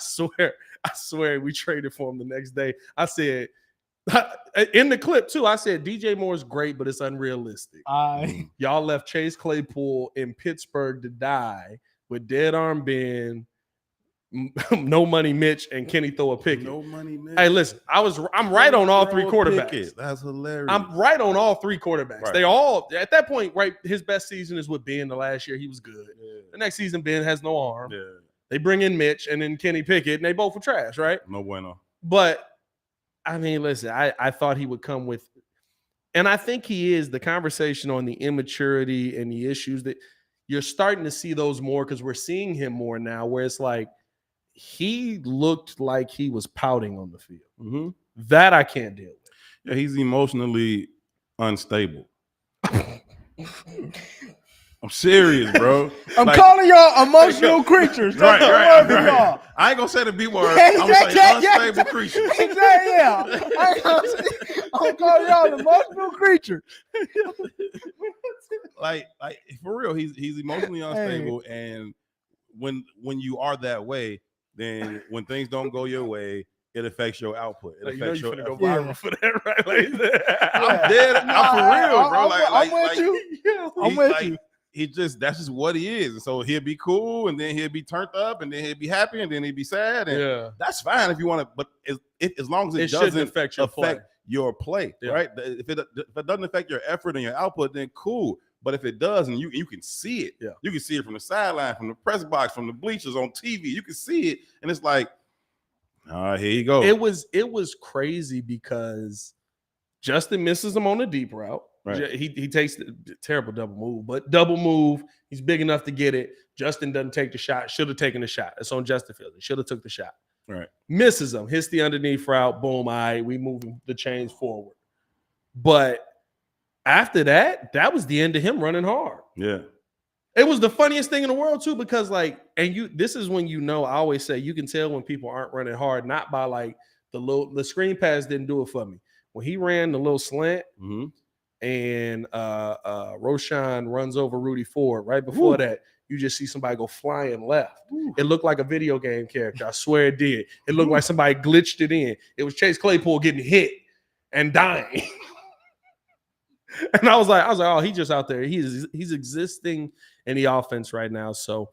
swear, we traded for him the next day. I said in the clip too. I said DJ Moore's great, but it's unrealistic. Y'all left Chase Claypool in Pittsburgh to die with dead arm Ben. No money Mitch and Kenny throw a pick. no money, man. Hey, listen, I'm right on all three quarterbacks. That's hilarious. I'm right on all three quarterbacks. Right. They all at that point, right? His best season is with Ben. The last year he was good. Yeah. The next season Ben has no arm. Yeah. They bring in Mitch and then Kenny Pickett, and they both were trash, right? No bueno. But I mean, listen, I thought he would come with, and I think he is. The conversation on the immaturity and the issues that you're starting to see those more because we're seeing him more now, where it's like he looked like he was pouting on the field. Mm-hmm. That I can't deal with. Yeah, he's emotionally unstable. I'm serious, bro. I'm calling y'all emotional creatures. Right. Y'all. I ain't gonna say the B word. Yeah, I'm gonna say yeah, unstable creatures. Exactly, yeah. I'm calling y'all emotional creatures. like for real, he's emotionally unstable, and when you are that way, then when things don't go your way, it affects your output. It affects your. Go viral for that, right? Like that. I'm dead. I'm for real, bro. I'm with you. I'm with you. That's just what he is. And so he'll be cool, and then he'll be turned up, and then he'll be happy, and then he'll be sad. And that's fine if you want to, but as long as it doesn't affect your play, right? If it doesn't affect your effort and your output, then cool. But if it does, and you can see it, you can see it from the sideline, from the press box, from the bleachers on TV, you can see it, and it's like, here you go. It was crazy because Justin misses him on a deep route. Right. He takes the terrible double move, but double move. He's big enough to get it. Justin doesn't take the shot. Should have taken the shot. It's on Justin Fields. He should have took the shot. Right. Misses him. Hits the underneath route. Boom. All right. We move the chains forward. But after that was the end of him running hard. Yeah. It was the funniest thing in the world too, because this is when I always say you can tell when people aren't running hard, not by like the screen pass didn't do it for me. When he ran the little slant. Mm-hmm. And Roshan runs over Rudy Ford. Right before that, you just see somebody go flying left. It looked like a video game character. I swear it did. It looked like somebody glitched it in. It was Chase Claypool getting hit and dying. And I was like, oh, he's just out there. He's existing in the offense right now. So,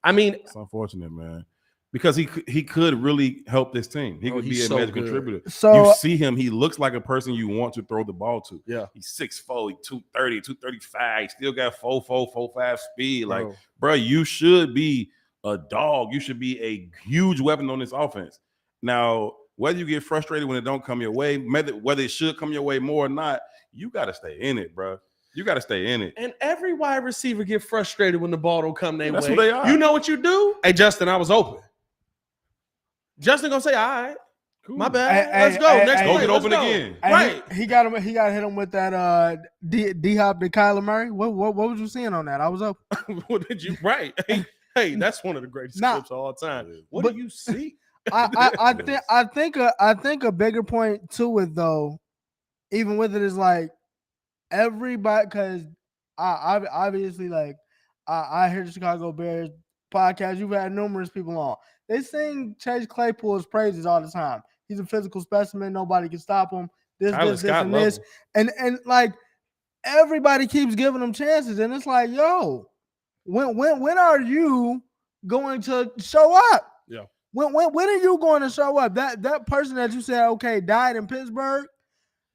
I mean, it's unfortunate, man. Because he could really help this team. He could be a major contributor. So you see him, he looks like a person you want to throw the ball to. Yeah. He's 6'4", he's 230, 235. He still got 4'4", 4'5" speed. Like, bro, you should be a dog. You should be a huge weapon on this offense. Now, whether you get frustrated when it don't come your way, whether it should come your way more or not, you got to stay in it, bro. You got to stay in it. And every wide receiver get frustrated when the ball don't come their way. That's who they are. You know what you do? Hey, Justin, I was open. Justin gonna say, all right, cool. My bad. Let's go. Next go get open again. Right. He got him. He got to hit him with that D-Hop to Kyler Murray. What was you seeing on that? I was up. What did you? Right. Hey, that's one of the greatest clips of all time. What do you see? I think a bigger point to it though, even with it, is like everybody, because I obviously I hear the Chicago Bears podcast. You've had numerous people on. They sing Chase Claypool's praises all the time. He's a physical specimen. Nobody can stop him. This, and this. And like, everybody keeps giving him chances, and it's like, yo, when are you going to show up? Yeah. When are you going to show up? That person that you said, okay, died in Pittsburgh,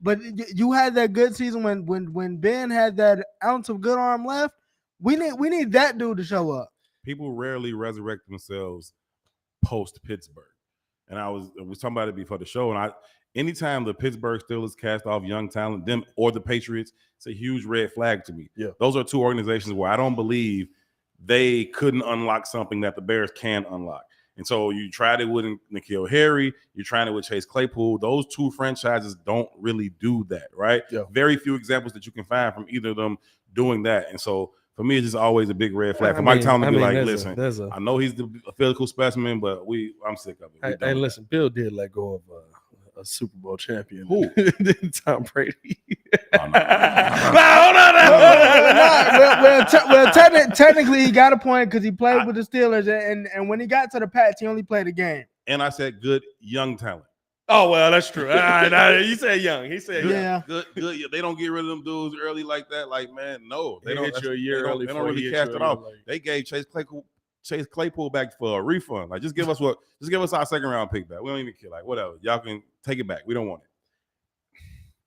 but you had that good season when Ben had that ounce of good arm left. We need that dude to show up. People rarely resurrect themselves post Pittsburgh, and I was talking about it before the show. And anytime the Pittsburgh Steelers cast off young talent, them or the Patriots, it's a huge red flag to me. Yeah, those are two organizations where I don't believe they couldn't unlock something that the Bears can unlock. And so you tried it with N'Keal Harry, you're trying it with Chase Claypool. Those two franchises don't really do that, right? Yeah. Very few examples that you can find from either of them doing that. And so for me, it's just always a big red flag. For Mike Tomlin to be like, listen, I know he's the physical specimen, but I'm sick of it. Hey, listen, Bill did let go of a Super Bowl champion. Who? Tom Brady. No. Well, technically he got a point because he played with the Steelers, and when he got to the Pats, he only played a game. And I said good young talent. Oh, well, that's true. You said young. He said yeah. Good. They don't get rid of them dudes early like that. Like, man, no. They don't hit you a year early. They don't really cast it off. They gave Chase Claypool back for a refund. Like, just give us our second round pick back. We don't even care. Like, whatever. Y'all can take it back. We don't want it.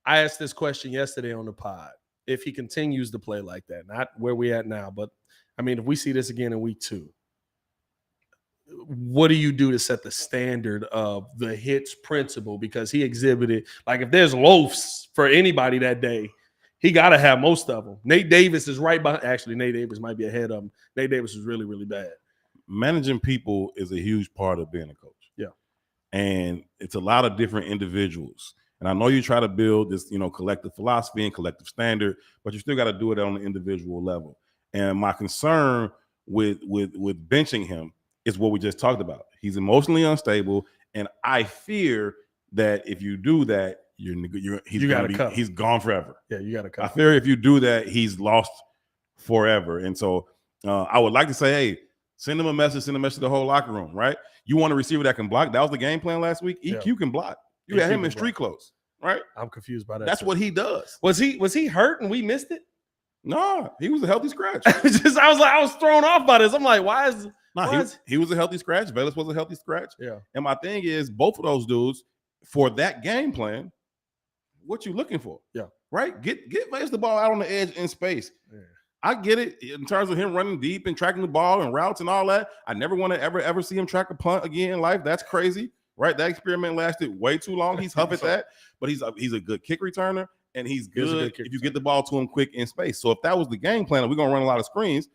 I asked this question yesterday on the pod. If he continues to play like that, not where we at now, but I mean, if we see this again in week 2, what do you do to set the standard of the hits principle? Because he exhibited, like, if there's loafs for anybody that day, he got to have most of them. Nate Davis is right behind. Actually, Nate Davis might be ahead of him. Nate Davis is really, really bad. Managing people is a huge part of being a coach. Yeah. And it's a lot of different individuals. And I know you try to build this, collective philosophy and collective standard, but you still got to do it on an individual level. And my concern with benching him is what we just talked about. He's emotionally unstable, and I fear that if you do that, he's gone forever. Yeah, you got to cut. I fear if you do that, he's lost forever. And so I would like to say, hey, send him a message to the whole locker room, right? You want a receiver that can block. That was the game plan last week. EQ can block. You had him in street clothes, right? I'm confused by that. That's what he does. Was he hurt and we missed it? No, he was a healthy scratch. I was thrown off by this. I'm like, why is he was a healtty scratch. Velus was a healthy scratch. Yeah. And my thing is, both of those dudes for that game plan, what you looking for? Yeah. Right? Get Velus the ball out on the edge in space. Yeah. I get it in terms of him running deep and tracking the ball and routes and all that. I never want to ever see him track a punt again in life. That's crazy. Right, that experiment lasted way too long. He's huff at that, but he's a good kick returner, and he's good if you get the ball to him quick in space. So if that was the game plan, and we're gonna run a lot of screens,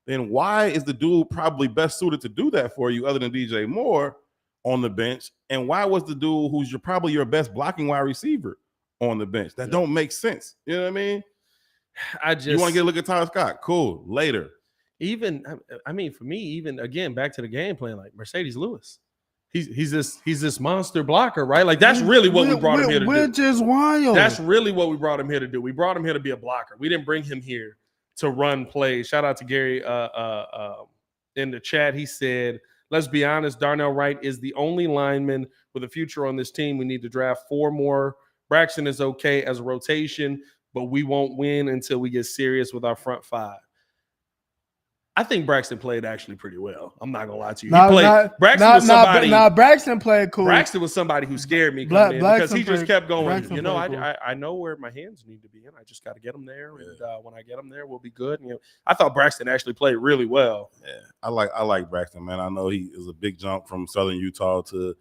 then why is the dude probably best suited to do that for you, other than DJ Moore, on the bench? And why was the dude who's probably your best blocking wide receiver on the bench? That don't make sense. You know what I mean? You want to get a look at Tyler Scott? Cool. Later, even for me, even again back to the game plan, like Mercedes Lewis. He's this monster blocker, right? Like that's really what we brought him here to do. Which is wild. That's really what we brought him here to do. We brought him here to be a blocker. We didn't bring him here to run plays. Shout out to Gary in the chat. He said, let's be honest, Darnell Wright is the only lineman with a future on this team. We need to draft 4 more. Braxton is okay as a rotation, but we won't win until we get serious with our front 5. I think Braxton played actually pretty well. I'm not gonna lie to you. Braxton played cool. Braxton was somebody who scared me because he just kept going. I know where my hands need to be in. I just got to get them there, and when I get them there, we'll be good. And, I thought Braxton actually played really well. Yeah, I like Braxton, man. I know he is a big jump from Southern Utah to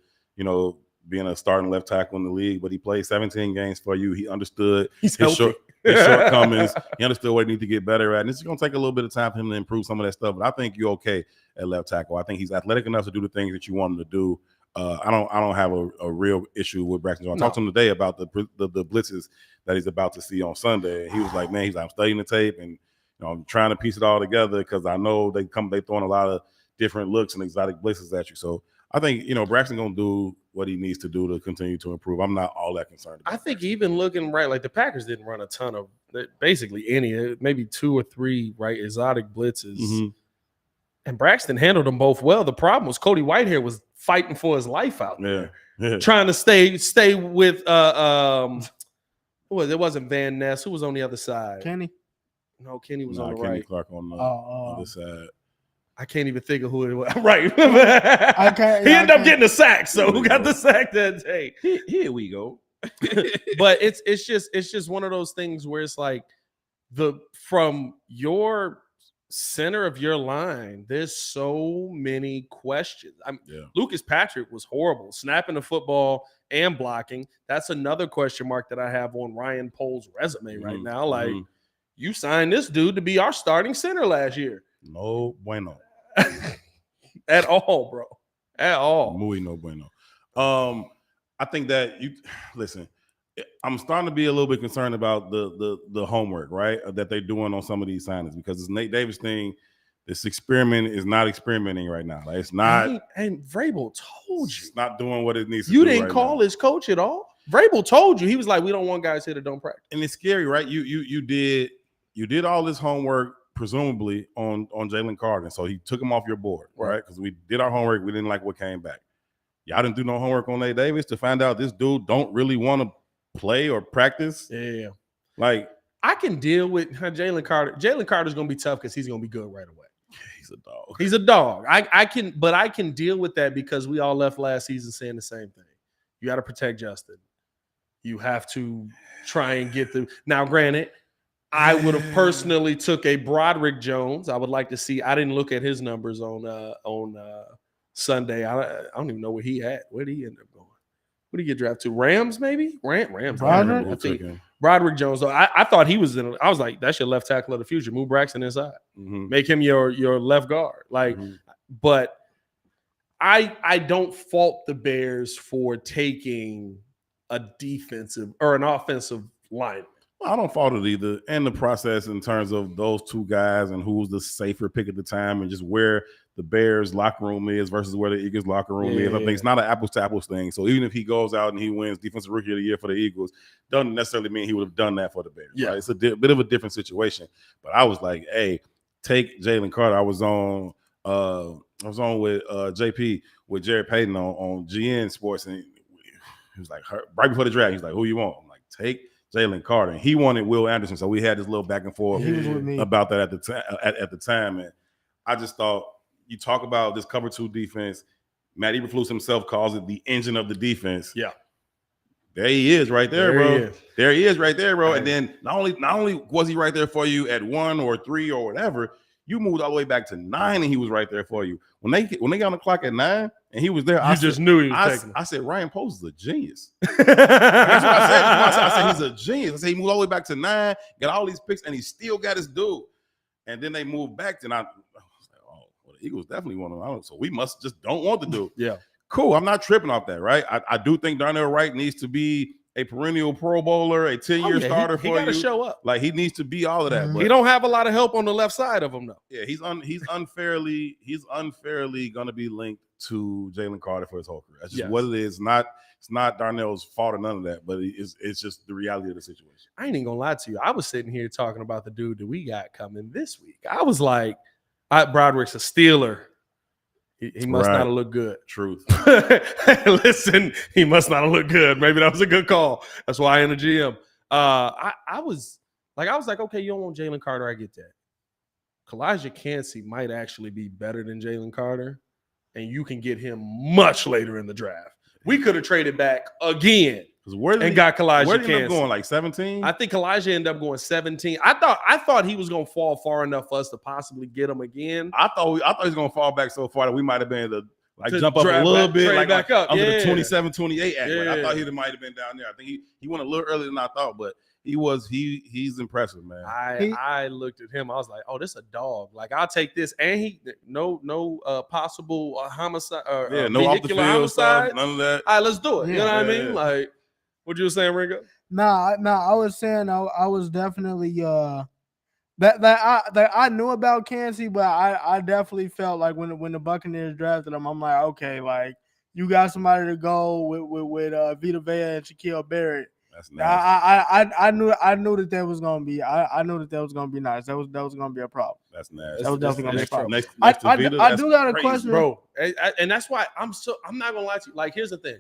being a starting left tackle in the league, but he played 17 games for you. He understood his shortcomings. He understood what he needed to get better at. And it's going to take a little bit of time for him to improve some of that stuff. But I think you're okay at left tackle. I think he's athletic enough to do the things that you want him to do. I don't have a real issue with Braxton. I talked to him today about the blitzes that he's about to see on Sunday. And he was like, man, I'm studying the tape and I'm trying to piece it all together because I know they throwing a lot of different looks and exotic blitzes at you. So I think, Braxton going to do what he needs to do to continue to improve. I'm not all that concerned about I think Braxton. Even looking right, like the Packers didn't run a ton of basically any, maybe 2 or 3, right, exotic blitzes. Mm-hmm. And Braxton handled them both well. The problem was Cody Whitehair was fighting for his life out there. Yeah. Trying to stay with It wasn't Van Ness. Who was on the other side? Kenny. No, Kenny was Nah, on the Kenny right. Clark on the other side. I can't even think of who it was. Right. I can't. He ended up getting a sack. So Here who we got go. the sack that day? Here we go. But it's just one of those things where it's like from your center of your line, there's so many questions. Lucas Patrick was horrible, snapping the football and blocking. That's another question mark that I have on Ryan Pohl's resume right now. Like, you signed this dude to be our starting center last year. No bueno. At all, bro. At all. Muy no bueno. I think that listen. I'm starting to be a little bit concerned about the homework, right, that they're doing on some of these signings, because this Nate Davis thing, this experiment is not experimenting right now. Like, it's not. And Vrabel told you, it's not doing what it needs to. You do didn't right call now. his coach at all. Vrabel told you. He was like, "We don't want guys here that don't practice." And it's scary, right? You did all this homework presumably on Jalen Carter, so he took him off your board, right? Because we did our homework, we didn't like what came back. Y'all didn't do no homework on Nate Davis to find out this dude don't really want to play or practice. Yeah. Like, I can deal with Jalen Carter. Jalen Carter's going to be tough because he's going to be good right away. He's a dog. He's a dog. I can deal with that because we all left last season saying the same thing. You got to protect Justin. You have to try and get through. Now, granted, I would have personally took a Broderick Jones. I would like to see. I didn't look at his numbers on Sunday. I don't even know where he at. Where did he end up going? Where did he get drafted to? Rams, maybe? Rams. Broderick? I think Broderick Jones. Though I thought he was in. I was like, that's your left tackle of the future. Move Braxton inside. Make him your left guard. Like, but I don't fault the Bears for taking a defensive or an offensive lineman. I don't fault it either. And the process in terms of those two guys and who's the safer pick at the time and just where the Bears locker room is versus where the Eagles locker room is. I think it's not an apples to apples thing. So even if he goes out and he wins Defensive Rookie of the Year for the Eagles, doesn't necessarily mean he would have done that for the Bears. Right? It's a bit of a different situation. But I was like, hey, take Jalen Carter. I was on with JP with Jared Payton on GN Sports, and he was like, right before the draft, he's like, who you want? I'm like, take Jalen Carter. And he wanted Will Anderson, so we had this little back and forth about that at the time. And I just thought, you talk about this cover two defense. Matt Eberflus himself calls it the engine of the defense. Yeah, there he is, right there, bro. There he is, right there, bro. Right. And then not only was he right there for you at 1 or 3 or whatever, you moved all the way back to 9, and he was right there for you. When they got on the clock at 9, and he was there, I just knew he was taking. I said Ryan Post is a genius. That's what I said. He's a genius. I said he moved all the way back to 9, got all these picks, and he still got his dude. And then they moved back, and I was like, oh, well, the Eagles definitely want him. So we must just don't want the dude. Yeah, cool. I'm not tripping off that, right? I do think Darnell Wright needs to be a perennial Pro Bowler, a 10-year starter for you. He got to show up. Like, he needs to be all of that. But he don't have a lot of help on the left side of him, though. Yeah, he's unfairly going to be linked to Jalen Carter for his whole career. That's just what it is. It's not Darnell's fault or none of that, but it's just the reality of the situation. I ain't even gonna lie to you. I was sitting here talking about the dude that we got coming this week. I was like, Broderick's a Steeler. He must not have looked good. Truth. Listen, he must not have looked good. Maybe that was a good call. That's why I am the GM. I was like, okay, you don't want Jalen Carter. I get that. Kalijah Kancey might actually be better than Jalen Carter, and you can get him much later in the draft. We could have traded back again and got Kalijah Kancey. Where did he end up going, like 17? I think Kalijah ended up going 17. I thought he was going to fall far enough for us to possibly get him again. I thought he was going to fall back so far that we might have been able to jump up a little bit, like back up under the 27, 28 act. Yeah. I thought he might have been down there. I think he went a little earlier than I thought, but he's impressive, man. I looked at him. I was like, oh, this is a dog. Like, I'll take this. And he no possible homicide. No off the field stuff. None of that. All right, let's do it. You know what I mean? Like, what you were saying, Ringo? Nah. I was saying I was definitely that I knew about Kancey, but I definitely felt like when the Buccaneers drafted him, I'm like, okay, like, you got somebody to go with Vita Vea and Shaquille Barrett. That's nasty. I knew that was gonna be. I knew that was gonna be nice. That was gonna be a problem. That's nasty. That was definitely gonna be a problem. Next I Vita, do got a question, bro, and that's why I'm not gonna lie to you. Like, here's the thing,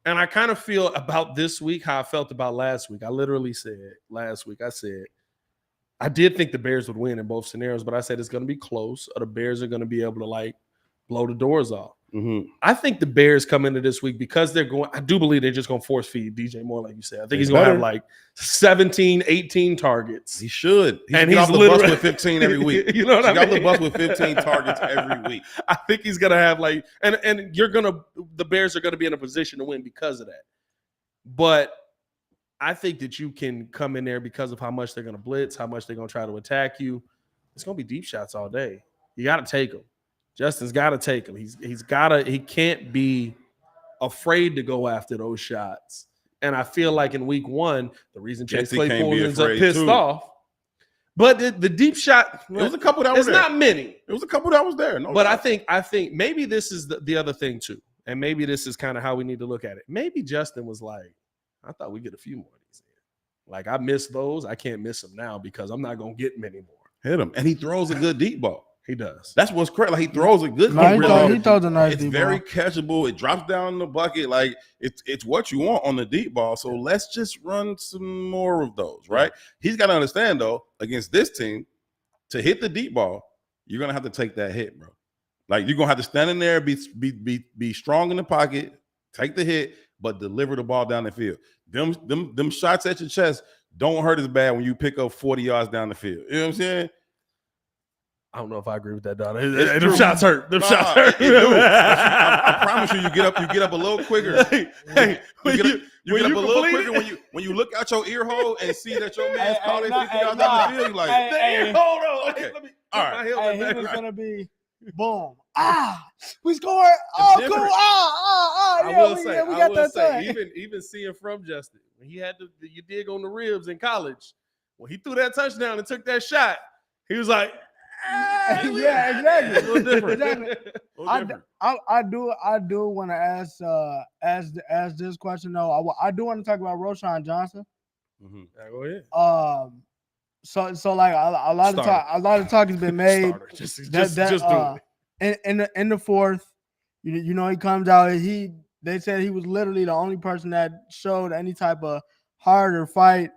And I kind of feel about this week how I felt about last week. I literally said last week, I did think the Bears would win in both scenarios, but I said it's going to be close or the Bears are going to be able to like blow the doors off. Mm-hmm. I think the Bears come into this week because they're going. I do believe they're just going to force feed DJ Moore, like you said. I think he's going to have like 17, 18 targets. He should. And he's he's off the bus with 15 every week. You know what I mean? He's off the bus with 15 targets every week. I think he's going to have like, and the Bears are going to be in a position to win because of that. But I think that you can come in there because of how much they're going to blitz, how much they're going to try to attack you. It's going to be deep shots all day. You got to take them. Justin's got to take him. He can't be afraid to go after those shots. And I feel like in week one, the reason Chase Claypool ends up pissed off. But the deep shot, it was a couple that was there. It's not many. It was a couple that was there. No but doubt. I think maybe this is the other thing too. And maybe this is kind of how we need to look at it. Maybe Justin was like, I thought we'd get a few more of these in. Like I missed those. I can't miss them now because I'm not going to get many more. Hit him. And he throws a good deep ball. He does. That's what's crazy. Like he throws a good. He throws a nice It's deep very ball. catchable. It drops down in the bucket. Like it's what you want on the deep ball. So let's just run some more of those, right? He's got to understand though, against this team, to hit the deep ball, you're gonna have to take that hit, bro. Like you're gonna have to stand in there, be strong in the pocket, take the hit, but deliver the ball down the field. Them shots at your chest don't hurt as bad when you pick up 40 yards down the field. You know what I'm saying? I don't know if I agree with that, dog. Them shots hurt. Them shots hurt. I promise you, you get up a little quicker. Hey, you get up a little quicker when you look out your ear hole and see that your man caught it 50 yards down the field. Like, hold on. Okay. Let me All right. He was gonna be boom. We scored. Oh, cool. We got that time. Even seeing from Justin, when he had you dig on the ribs in college, when he threw that touchdown and took that shot, he was like, yeah, exactly. A little different. Exactly. I do want to ask this question though. I do want to talk about Roshan Johnson. Mm-hmm. Yeah, go ahead. So like a lot of talk has been made. Just do it. In the fourth, you know, he comes out. They said he was literally the only person that showed any type of heart or fight.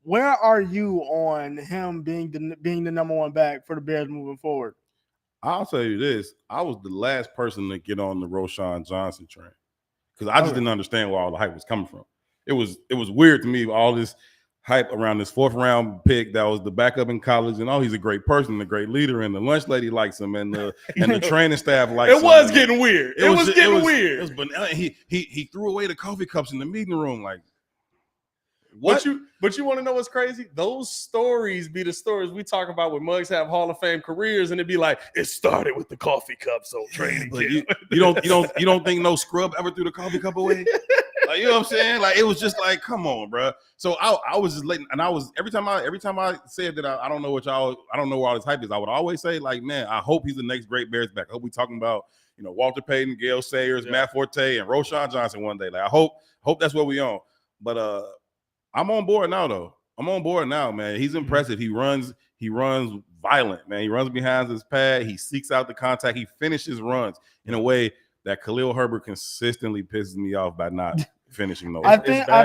Where are you on him being the number one back for the Bears moving forward? I'll tell you this: I was the last person to get on the Roshan Johnson train because I just didn't understand where all the hype was coming from. It was weird to me, all this hype around this 4th round pick that was the backup in college, and he's a great person, a great leader, and the lunch lady likes him, and the training staff likes him. It was getting weird. It was getting weird. He threw away the coffee cups in the meeting room, like. What? But you want to know what's crazy? Those stories be the stories we talk about when mugs have Hall of Fame careers, and it'd be like, it started with the coffee cups on training camp. You don't think no scrub ever threw the coffee cup away? Like, you know what I'm saying? Like, it was just like, come on, bro. So I was just letting, and I was every time I said that I don't know where all this hype is, I would always say, like, man, I hope he's the next great Bears back. I hope we talking about, you know, Walter Payton, Gale Sayers, Matt Forte, and Roshan Johnson one day. Like, I hope that's what we on. But I'm on board now, though. I'm on board now, man. He's impressive. He runs violent, man. He runs behind his pad. He seeks out the contact. He finishes runs in a way that Khalil Herbert consistently pisses me off by not finishing those. I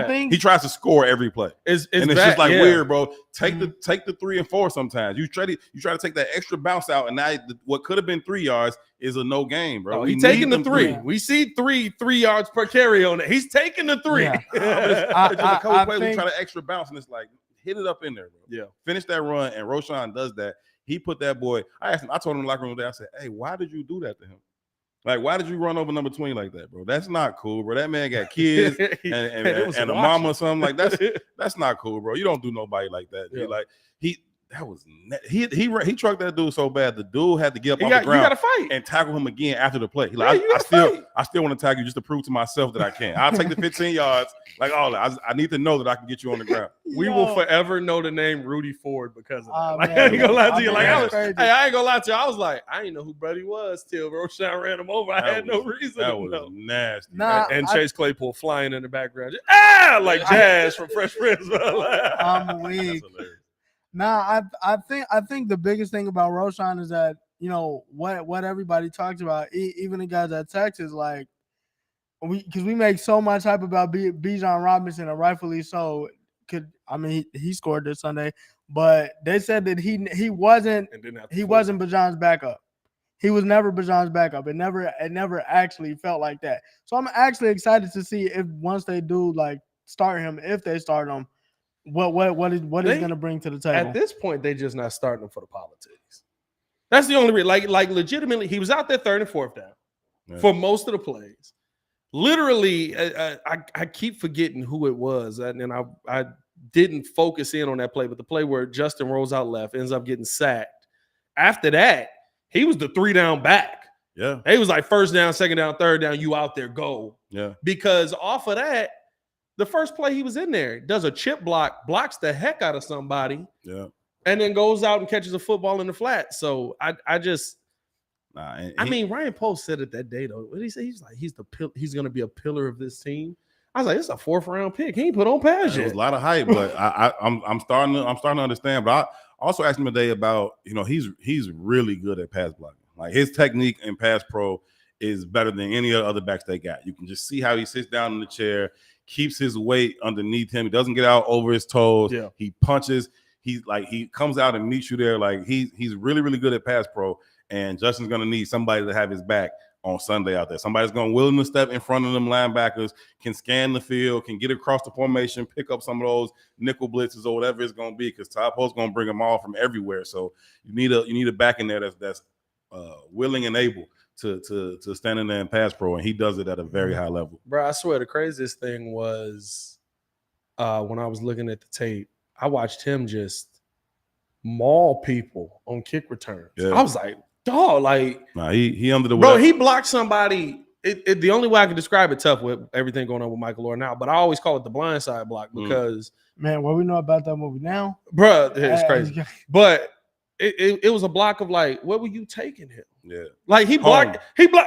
think he tries to score every play. It's just like weird, bro. Take the 3 and 4 sometimes. You try to take that extra bounce out, and now what could have been 3 yards is a no gain, bro. He's taking the 3. We see 3 yards per carry on it. He's taking the 3. Yeah. It's just a couple plays we try to extra bounce, and it's like, hit it up in there, bro. Yeah. Finish that run, and Roshan does that. He put that boy. I told him in the locker room today, I said, hey, why did you do that to him? Like, why did you run over number 20 like that, bro? That's not cool, bro. That man got kids and a mama or something. Like, that's not cool, bro. You don't do nobody like that. Yeah. Like, he trucked that dude so bad. The dude had to get up off the ground. You got to fight and tackle him again after the play. Like, I still want to tackle you just to prove to myself that I can. I'll take the 15 yards. Like, all that. I need to know that I can get you on the ground. We will forever know the name Rudy Ford because of that. Like, Man, I ain't gonna lie to you. I Like, mean, I ain't gonna lie to you. I was like, I didn't know who Buddy was till Roshan ran him over. I had no reason that to was know. nasty. And Chase Claypool flying in the background. Like Jazz from Fresh Prince. I'm weak. Nah, I think the biggest thing about Roshan is that, you know, what everybody talks about, even the guys at Texas, like, because we make so much hype about Bijan Robinson, and rightfully so. He scored this Sunday, but they said that he wasn't Bijan's backup. He was never Bijan's backup. It never actually felt like that. So I'm actually excited to see if once they do like start him, if they start him, what he's going to bring to the table. At this point, they just not starting him for the politics. That's the only reason. Like legitimately, he was out there 3rd and 4th down for most of the plays. Literally, I keep forgetting who it was, and I didn't focus in on that play, but the play where Justin rolls out left, ends up getting sacked. After that, he was the 3-down back. Yeah. He was like 1st down, 2nd down, 3rd down, you out there, go. Yeah. Because off of that, the first play he was in there, does a chip block, blocks the heck out of somebody. Yeah. And then goes out and catches a football in the flat. So I just Ryan Post said it that day though. What did he say? He's like, he's going to be a pillar of this team. I was like, it's a 4th round pick. He ain't put on pass yet. It was a lot of hype, but I'm starting to understand. But I also asked him today about, he's really good at pass blocking. Like his technique in pass pro is better than any other backs they got. You can just see how he sits down in the chair, keeps his weight underneath him. He doesn't get out over his toes. Yeah. He punches. He comes out and meets you there. Like he's really, really good at pass pro. And Justin's going to need somebody to have his back on Sunday out there. Somebody's going to willing to step in front of them linebackers, can scan the field, can get across the formation, pick up some of those nickel blitzes or whatever it's going to be, because Todd Post going to bring them all from everywhere. So you need a back in there that's willing and able to stand in there and pass pro, and he does it at a very high level. Bro, I swear the craziest thing was when I was looking at the tape, I watched him just maul people on kick returns. Yeah. I was like, dog, like, he under the bro, web. he blocked somebody. The only way I can describe it, tough with everything going on with Michael Orr now, but I always call it the blind side block because man, what we know about that movie now, bro, it's crazy. But it was a block of like, where were you taking him? Yeah, like he blocked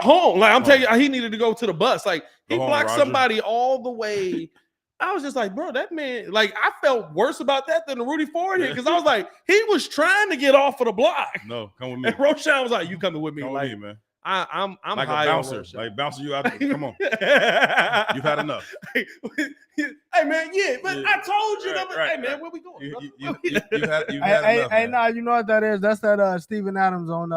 home. Like I'm telling you, he needed to go to the bus. Like he blocked somebody all the way. I was just like, bro, that man, like I felt worse about that than the Rudy Ford hit, because I was like, he was trying to get off of the block. No, come with me. And Roshan was like, you coming with me? Come like, with me, man. I'm like high a bouncer, on like bouncing you out there. Come on, you've had enough. Hey man, yeah, but I told you, hey man, where we going? You've had enough. Hey, nah, you know what that is? That's that Steven Adams on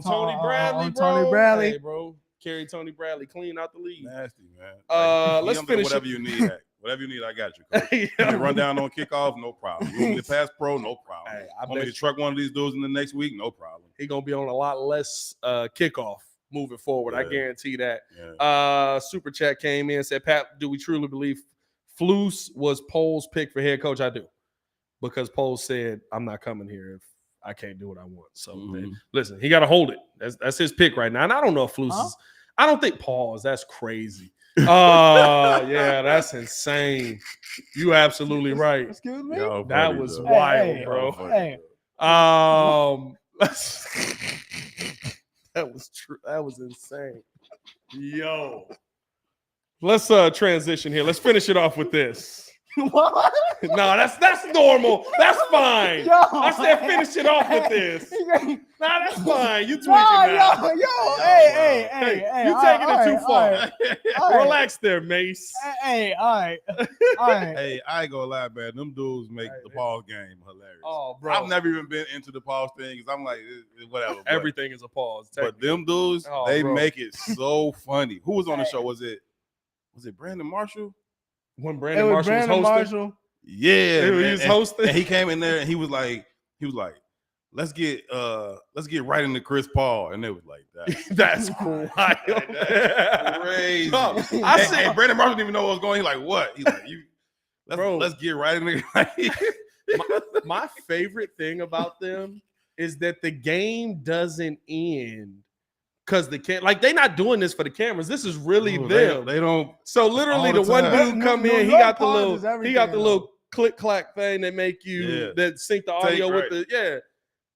Tony Bradley, on bro. Tony Bradley, hey, bro. Carry Tony Bradley clean out the league. Nasty, man. Let's finish whatever you need. Whatever you need, I got you. Coach. You run down on kickoff, no problem. You want me to pass pro, no problem. Hey, I want me to truck one of these dudes in the next week, no problem. He gonna be on a lot less kickoff moving forward. Yeah. I guarantee that. Yeah. Super chat came in, said, Pat, do we truly believe Flus was Poles' pick for head coach? I do, because Poles said, I'm not coming here if I can't do what I want. So listen, he got to hold it. That's his pick right now. And I don't know if Flus is. I don't think pause. That's crazy. Oh, yeah, that's insane. You absolutely right. Excuse me. Yo, that funny, was though. wild, bro. Hey. That was true. That was insane. Yo. Let's transition here. Let's finish it off with this. What? No, that's normal. That's fine. Yo, I said finish it off with this. Nah, that's fine. You tweaking nah, now. Hey, You taking it too far. Relax there, Mace. Hey, all right. Hey, I ain't gonna lie, man. Them dudes make the pause game hilarious. Oh, bro. I've never even been into the pause thing because I'm like, whatever. Everything is a pause. But them dudes, Oh, they bro. make it so funny. Who was on the show? Was it Brandon Marshall? When It Brandon was Marshall Brandon was hosting. Marshall. Yeah, He man. was hosting. And he came in there and he was like, let's get right into Chris Paul. And it was like that. That's wild. That's crazy. No, I said Brandon Marshall didn't even know what was going. He's like, what? He's like, let's get right into My favorite thing about them is that the game doesn't end because they're not doing this for the cameras. This is really them. They don't. So literally, all the the one time. dude come New in. He York got the pauses everything, little click clack thing that make you that sync the audio Take, with the.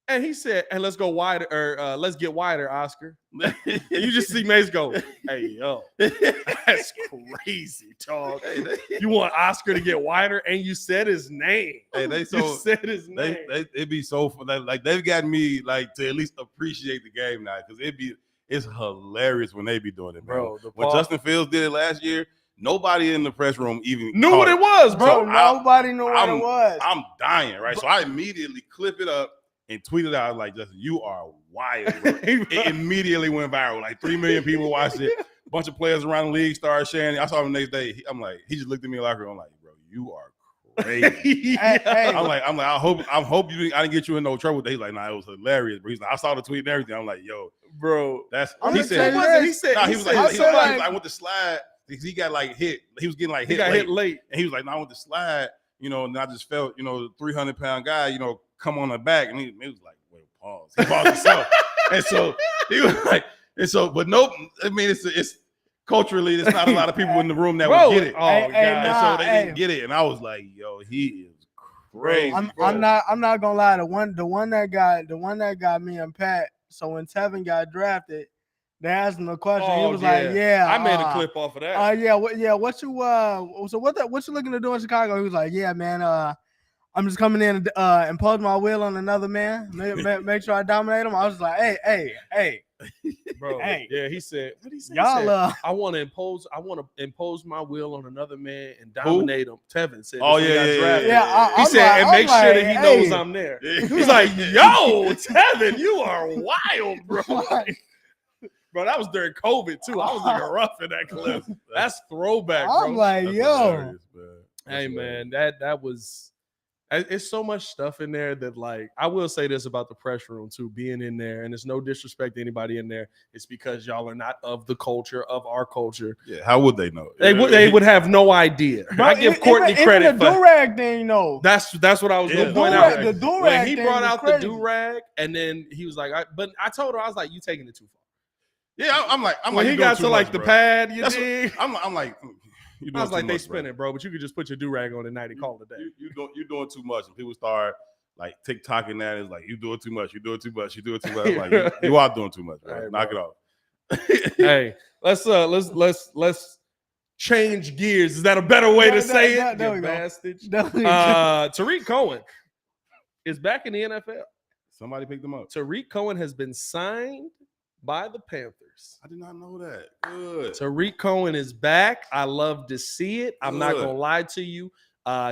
And he said, "And let's go wider, or let's get wider, Oscar." And you just see Mace go, "Hey, yo, that's crazy, dog. You want Oscar to get wider, and you said his name. Hey, You said his name. It'd be so fun. Like they've gotten me like to at least appreciate the game now because it'd be It's hilarious when they be doing it, Bro, When Justin Fields did it last year, nobody in the press room even knew what it was, bro. Bro, nobody knew what it was. I'm dying, right? So I immediately clip it up and tweet it out like, Justin, you are wild, bro. It immediately went viral. Like 3 million people watched it. A bunch of players around the league started sharing it. I saw him the next day. I'm like, he just looked at me like, I'm like, bro, you are crazy. I'm like, I hope I didn't get you in no trouble. He's like, nah, it was hilarious. But he's like, I saw the tweet and everything. I'm like, yo, bro, that's. He He said, said, he was said, like, like- I went to slide because he got like hit. He was getting like he hit got late. hit late. And he was like, no, I went to slide, and I just felt, the 300-pound guy, come on the back. And he was like, wait, pause. He paused himself. And so he was like, but nope. I mean, it's culturally, there's not a lot of people in the room that would get it. Oh, God. And so they didn't get it. And I was like, yo, he is crazy. I'm not gonna lie. The one that got me and Pat. So when Tevin got drafted, they asked him a question. He was like, "Yeah, I made a clip off of that. What you looking to do in Chicago?" He was like, "Yeah, man. I'm just coming in and impose my will on another man. Make sure I dominate him." I was like, "Hey, Bro, hey. yeah, he said, what did he say? y'all, He said, I want to impose my will on another man and dominate him. Tevin said, Oh, this when he got yeah. drafted. Yeah, He I'm said, like- and I'm make sure like, that he hey. knows I'm there. He's like, yo, Tevin, you are wild, bro. Bro, that was during COVID too. I was looking rough in that clip. That's throwback, bro. I'm like, That's yo, hilarious, man. That's Hey hilarious. man, that was. It's so much stuff in there that, like, I will say this about the press room too, being in there, and it's no disrespect to anybody in there. It's because y'all are not of the culture of our culture. Yeah, how would they know? They would have no idea. Bro, I give Courtney even credit the for do-rag thing, though. that's what I was Yeah, gonna point out. The do-rag When he thing brought was out crazy. the do rag, and then he was like, but I told her, I was like, you taking it too far. Yeah, I'm like, When you he doing got too to like much, the bro. pad, you That's what- dig? I'm like, you doing I was like, too they much, bro. spin it, bro, but you could just put your do rag on tonight and call it a day. You doing too much, and people start like TikToking that is like, you doing too much, you doing too much, you doing too much. I'm like, you are doing too much, bro. Right, Knock bro. it off. Hey, let's change gears. Is that a better way to say it? There You we go. bastard. Definitely. Tariq Cohen is back in the NFL. Somebody picked them up. Tariq Cohen has been signed by the Panthers. I did not know that. Good. Tariq Cohen is back. I love to see it. I'm not Good. gonna lie to you.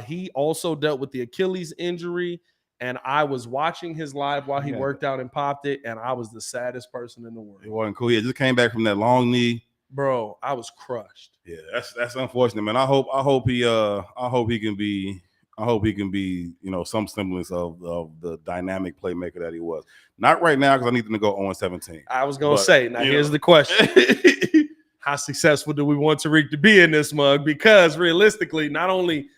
He also dealt with the Achilles injury, and I was watching his live while he Yeah. worked out and popped it, and I was the saddest person in the world. It wasn't cool. He just came back from that long knee. Bro, I was crushed. Yeah, that's unfortunate, man. I hope he can be some semblance of the dynamic playmaker that he was. Not right now, because I need him to go 0-17. I was gonna But, say, now you here's know. the question. How successful do we want Tariq to be in this mug? Because realistically, not only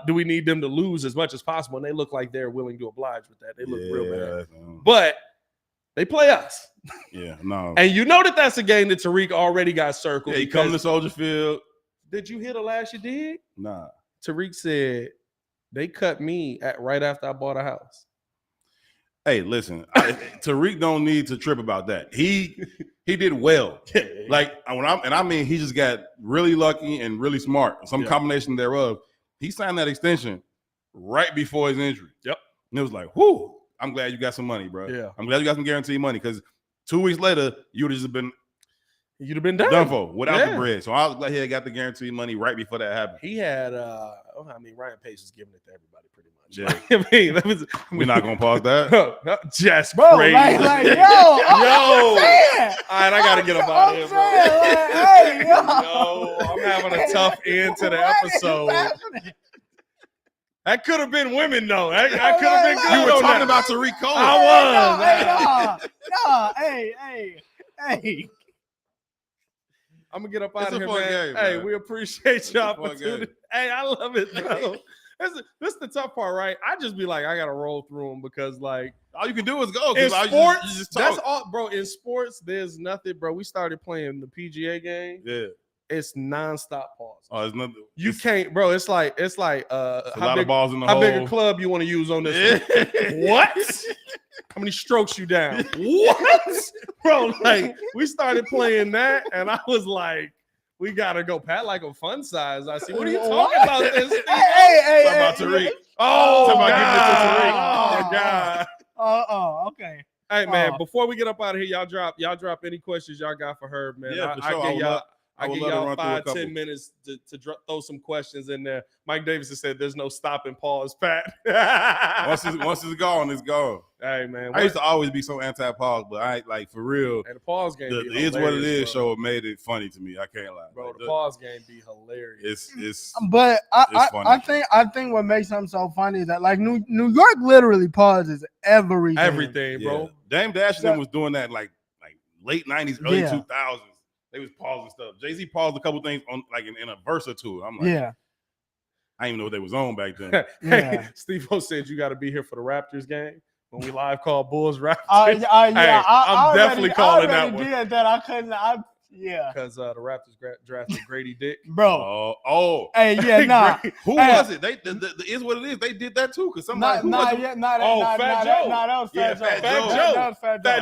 do we need them to lose as much as possible, and they look like they're willing to oblige with that. They look real bad. But they play us. Yeah, no. And you know that's a game that Tariq already got circled. Yeah, he come to Soldier Field. Did you hear the last you did? Nah. Tariq said, they cut me right after I bought a house. Hey, listen, Tariq don't need to trip about that. He did well. Like I mean, he just got really lucky and really smart. Some combination thereof. He signed that extension right before his injury. Yep. And it was like, whoo, I'm glad you got some money, bro. Yeah. I'm glad you got some guaranteed money, because 2 weeks later, you would have just been You'd have been done. done for without the bread. So I was glad he had got the guaranteed money right before that happened. He had Ryan Pace was giving it to everybody pretty much. Yeah. We're not gonna pause that. Just Bro, crazy. like, yo, Yo. I'm saying. All right, I gotta get up out of here, bro. Hey, yo. Yo, I'm having a tough end to the What is episode. happening? That could have been women, though. That could have been good. You were on talking that. about Tariq Cohen. I was. Hey. I'm gonna get up out It's of a here, fun man. game, Hey, man. we appreciate y'all It's a for fun tuning. game. Hey, I love it, bro. This is the tough part, right? I just be like, I gotta roll through them because, like, All you can do is go. in 'cause sports, you just that's talk. all, bro. In sports, there's nothing, bro. We started playing the PGA game. Yeah. It's nonstop pause. Oh, it's nothing. You it's can't, bro. It's like a how lot of balls in the how hole. big a club you want to use on this? one? What? How many strokes you down? What, bro? Like, we started playing that, and I was like, we gotta go. Pat like a fun size. I see. What are you talking about? This? Hey. Talk about Tariq. Oh, Talk about God. giving it to Tariq. Oh, God. Oh, okay. Hey man, before we get up out of here, y'all drop any questions y'all got for Herb, man. Yeah, for I sure. I would give love to y'all run through a 5-10 minutes to throw some questions in there. Mike Davidson said there's no stopping pause, Pat. Once it's gone, it's gone. Hey man, I used to always be so anti-pause, but I like for real. And the pause game The be Is What It Is bro. show made it funny to me. I can't lie, bro. like, The pause game be hilarious. It's But it's funny. I think what makes them so funny is that like New York literally pauses everything. Everything, bro. Yeah. Dame Dash and them was doing that like late 90s, early 2000s. They was pausing stuff. Jay-Z paused a couple things on like in a verse or two. I'm like, Yeah. I didn't even know what they was on back then. Hey, Steve-O said you got to be here for the Raptors game when we live call Bulls Raptors. I'm definitely calling that one. Did that. I couldn't. Because the Raptors drafted Grady Dick. Bro. Hey, yeah, nah. Who was it? They the Is What It Is. They did that too. Because somebody Fat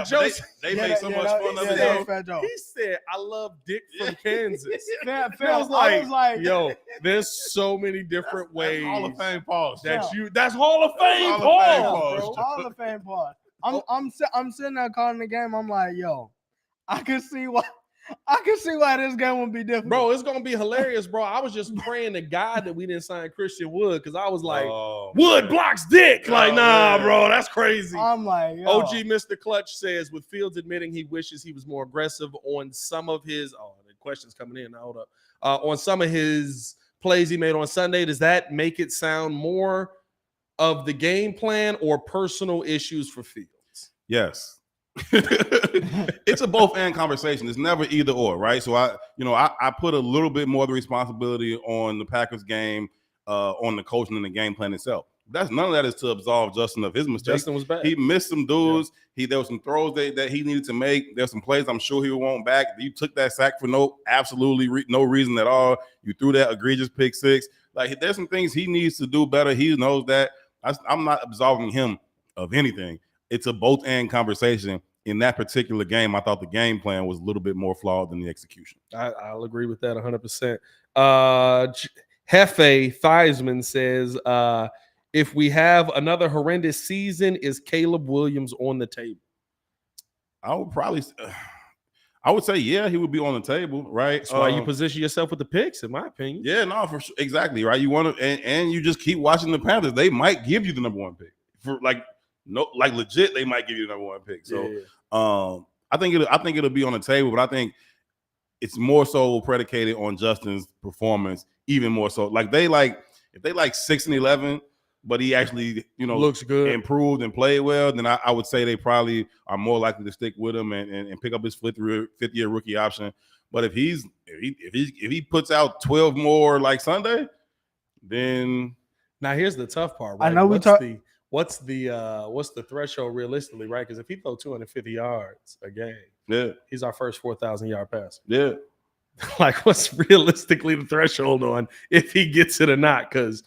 Joe. They made so much fun of it. Fat Joe. He said, "I love Dick from Kansas." I was like, yo, there's so many different ways. Hall of Fame pause. That's Hall of Fame pause. Hall of Fame pause. I'm sitting there calling the game. I'm like, yo, I can see why this game would be different. Bro, it's gonna be hilarious, bro. I was just praying to God that we didn't sign Christian Wood because I was like, Wood blocks Dick. Like, nah, bro, that's crazy. I'm like, yo. OG Mr. Clutch says, with Fields admitting he wishes he was more aggressive on some of his the question's coming in. Hold up. On some of his plays he made on Sunday, does that make it sound more of the game plan or personal issues for Fields? Yes. It's a both and conversation. It's never either or, right? So I put a little bit more of the responsibility on the Packers game, on the coaching and the game plan itself. None of that is to absolve Justin of his mistakes. Justin was bad. He missed some dudes. Yeah. There were some throws that he needed to make. There's some plays I'm sure he would want back. You took that sack for no reason at all. You threw that egregious pick six. Like, there's some things he needs to do better. He knows that. I'm not absolving him of anything. It's a both and conversation. In that particular game, I thought the game plan was a little bit more flawed than the execution. I'll agree with that 100%. Hefe Theismann says, if we have another horrendous season, is Caleb Williams on the table? I would say, yeah, he would be on the table, right? That's why you position yourself with the picks, in my opinion. Yeah, no, for sure. Exactly, right? You want to, and you just keep watching the Panthers. They might give you the number one pick. For legit, they might give you the number one pick. So I think it'll be on the table, but I think it's more so predicated on Justin's performance, even more so. If they 6-11, but he actually, looks good, improved and played well, then I would say they probably are more likely to stick with him and pick up his fifth year rookie option. But if he puts out 12 more like Sunday, then now here's the tough part, right? I know what's the threshold realistically, right? Because if he throw 250 yards a game, he's our first 4,000 yard passer. Yeah. Like, what's realistically the threshold on if he gets it or not? Because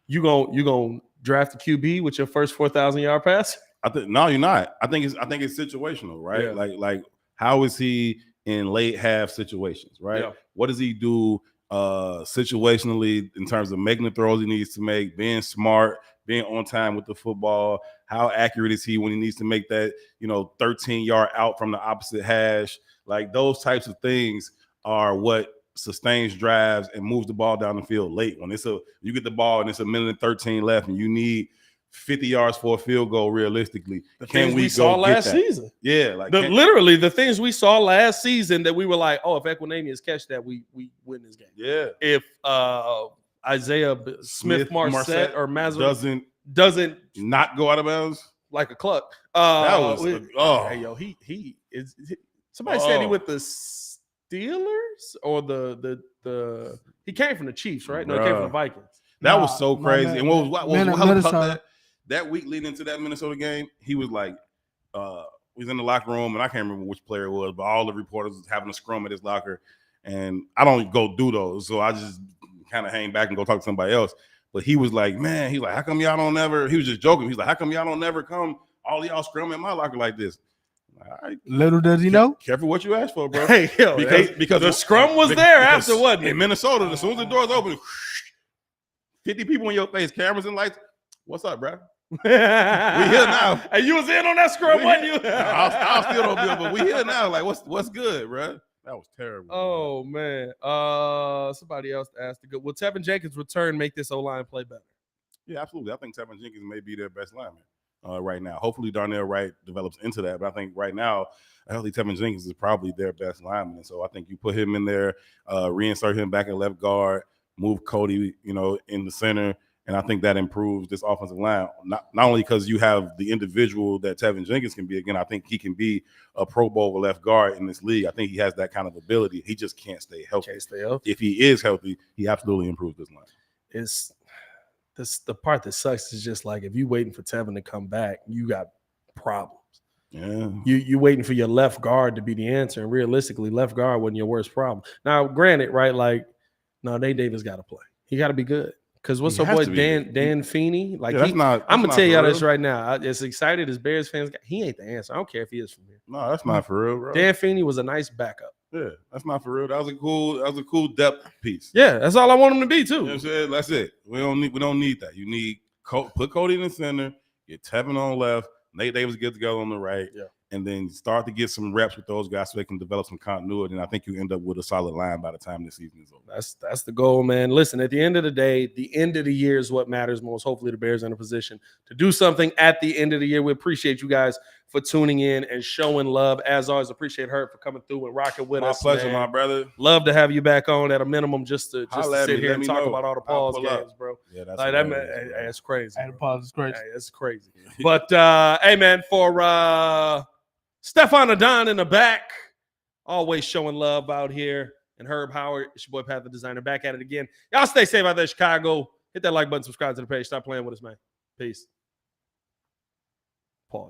you gonna draft a QB with your first 4,000 yard pass? No, you're not. I think it's situational, right? Yeah. Like how is he in late half situations, right? Yeah. What does he do situationally in terms of making the throws he needs to make, being smart, being on time with the football? How accurate is he when he needs to make that 13-yard out from the opposite hash? Like, those types of things are what sustains drives and moves the ball down the field late. When you get the ball and it's 1:13 left and you need 50 yards for a field goal realistically. Can we saw last season? Yeah, literally the things we saw last season that we were like, oh, if Equanimeous catch that, we win this game. Yeah. If Isaiah Smith Marset or Mazur doesn't not go out of bounds like a cluck. Hey, yo, he is. Somebody said he with the Steelers or the he came from the Chiefs, right? No, he came from the Vikings. That was so crazy. And what was that week leading into that Minnesota game? He was like, he was in the locker room, and I can't remember which player it was, but all the reporters was having a scrum at his locker. And I don't go do those, so I just kind of hang back and go talk to somebody else. But he was like, man, he's like, how come y'all don't never? He was just joking. He's like, how come y'all don't never come? All y'all scrum in my locker like this. All right. Little does he know. Careful what you ask for, bro. Hey, because the scrum was there after, wasn't it? In Minnesota, as soon as the doors open, 50 people in your face, cameras and lights. What's up, bro? We here now. Hey, you was in on that scrum, wasn't you? I'll still don't be, but we here now. Like, what's good, bro? That was terrible. Oh man. Somebody else asked the good. Will Tevin Jenkins' return make this O-line play better? Yeah, absolutely. I think Tevin Jenkins may be their best lineman right now. Hopefully, Darnell Wright develops into that. But I think right now, I think Tevin Jenkins is probably their best lineman. And so I think you put him in there, reinsert him back at left guard, move Cody, in the center. And I think that improves this offensive line, not only because you have the individual that Tevin Jenkins can be. Again, I think he can be a Pro Bowl left guard in this league. I think he has that kind of ability. He just can't stay healthy. If he is healthy, he absolutely improves this line. It's the part that sucks is just like if you waiting for Tevin to come back, you got problems. Yeah. You waiting for your left guard to be the answer, and realistically, left guard wasn't your worst problem. Now, granted, right? Like, no, Nate Davis got to play. He got to be good. Because what's our boy Dan Feeney? Like, I'm gonna tell y'all this right now. As excited as Bears fans got, he ain't the answer. I don't care if he is from here. No, that's not for real, bro. Dan Feeney was a nice backup. Yeah, that's not for real. That was a cool depth piece. Yeah, that's all I want him to be too. You know what I'm saying? That's it. We don't need that. You need put Cody in the center, get Tevin on left, Nate Davis get together on the right, and then start to get some reps with those guys so they can develop some continuity. And I think you end up with a solid line by the time this season is over. That's the goal, man. Listen, at the end of the day, the end of the year is what matters most. Hopefully the Bears are in a position to do something at the end of the year. We appreciate you guys for tuning in and showing love. As always, appreciate Herb for coming through and rocking with us. My pleasure, man. My brother. Love to have you back on at a minimum just to sit here and talk about all the pause games, up. bro. Yeah, that's like that, man, that's crazy. And the pause is crazy. Hey, that's crazy. But hey, man, for Stefan Adon in the back, always showing love out here. And Herb Howard, it's your boy Pat the Designer, back at it again. Y'all stay safe out there, Chicago. Hit that like button, subscribe to the page. Stop playing with us, man. Peace.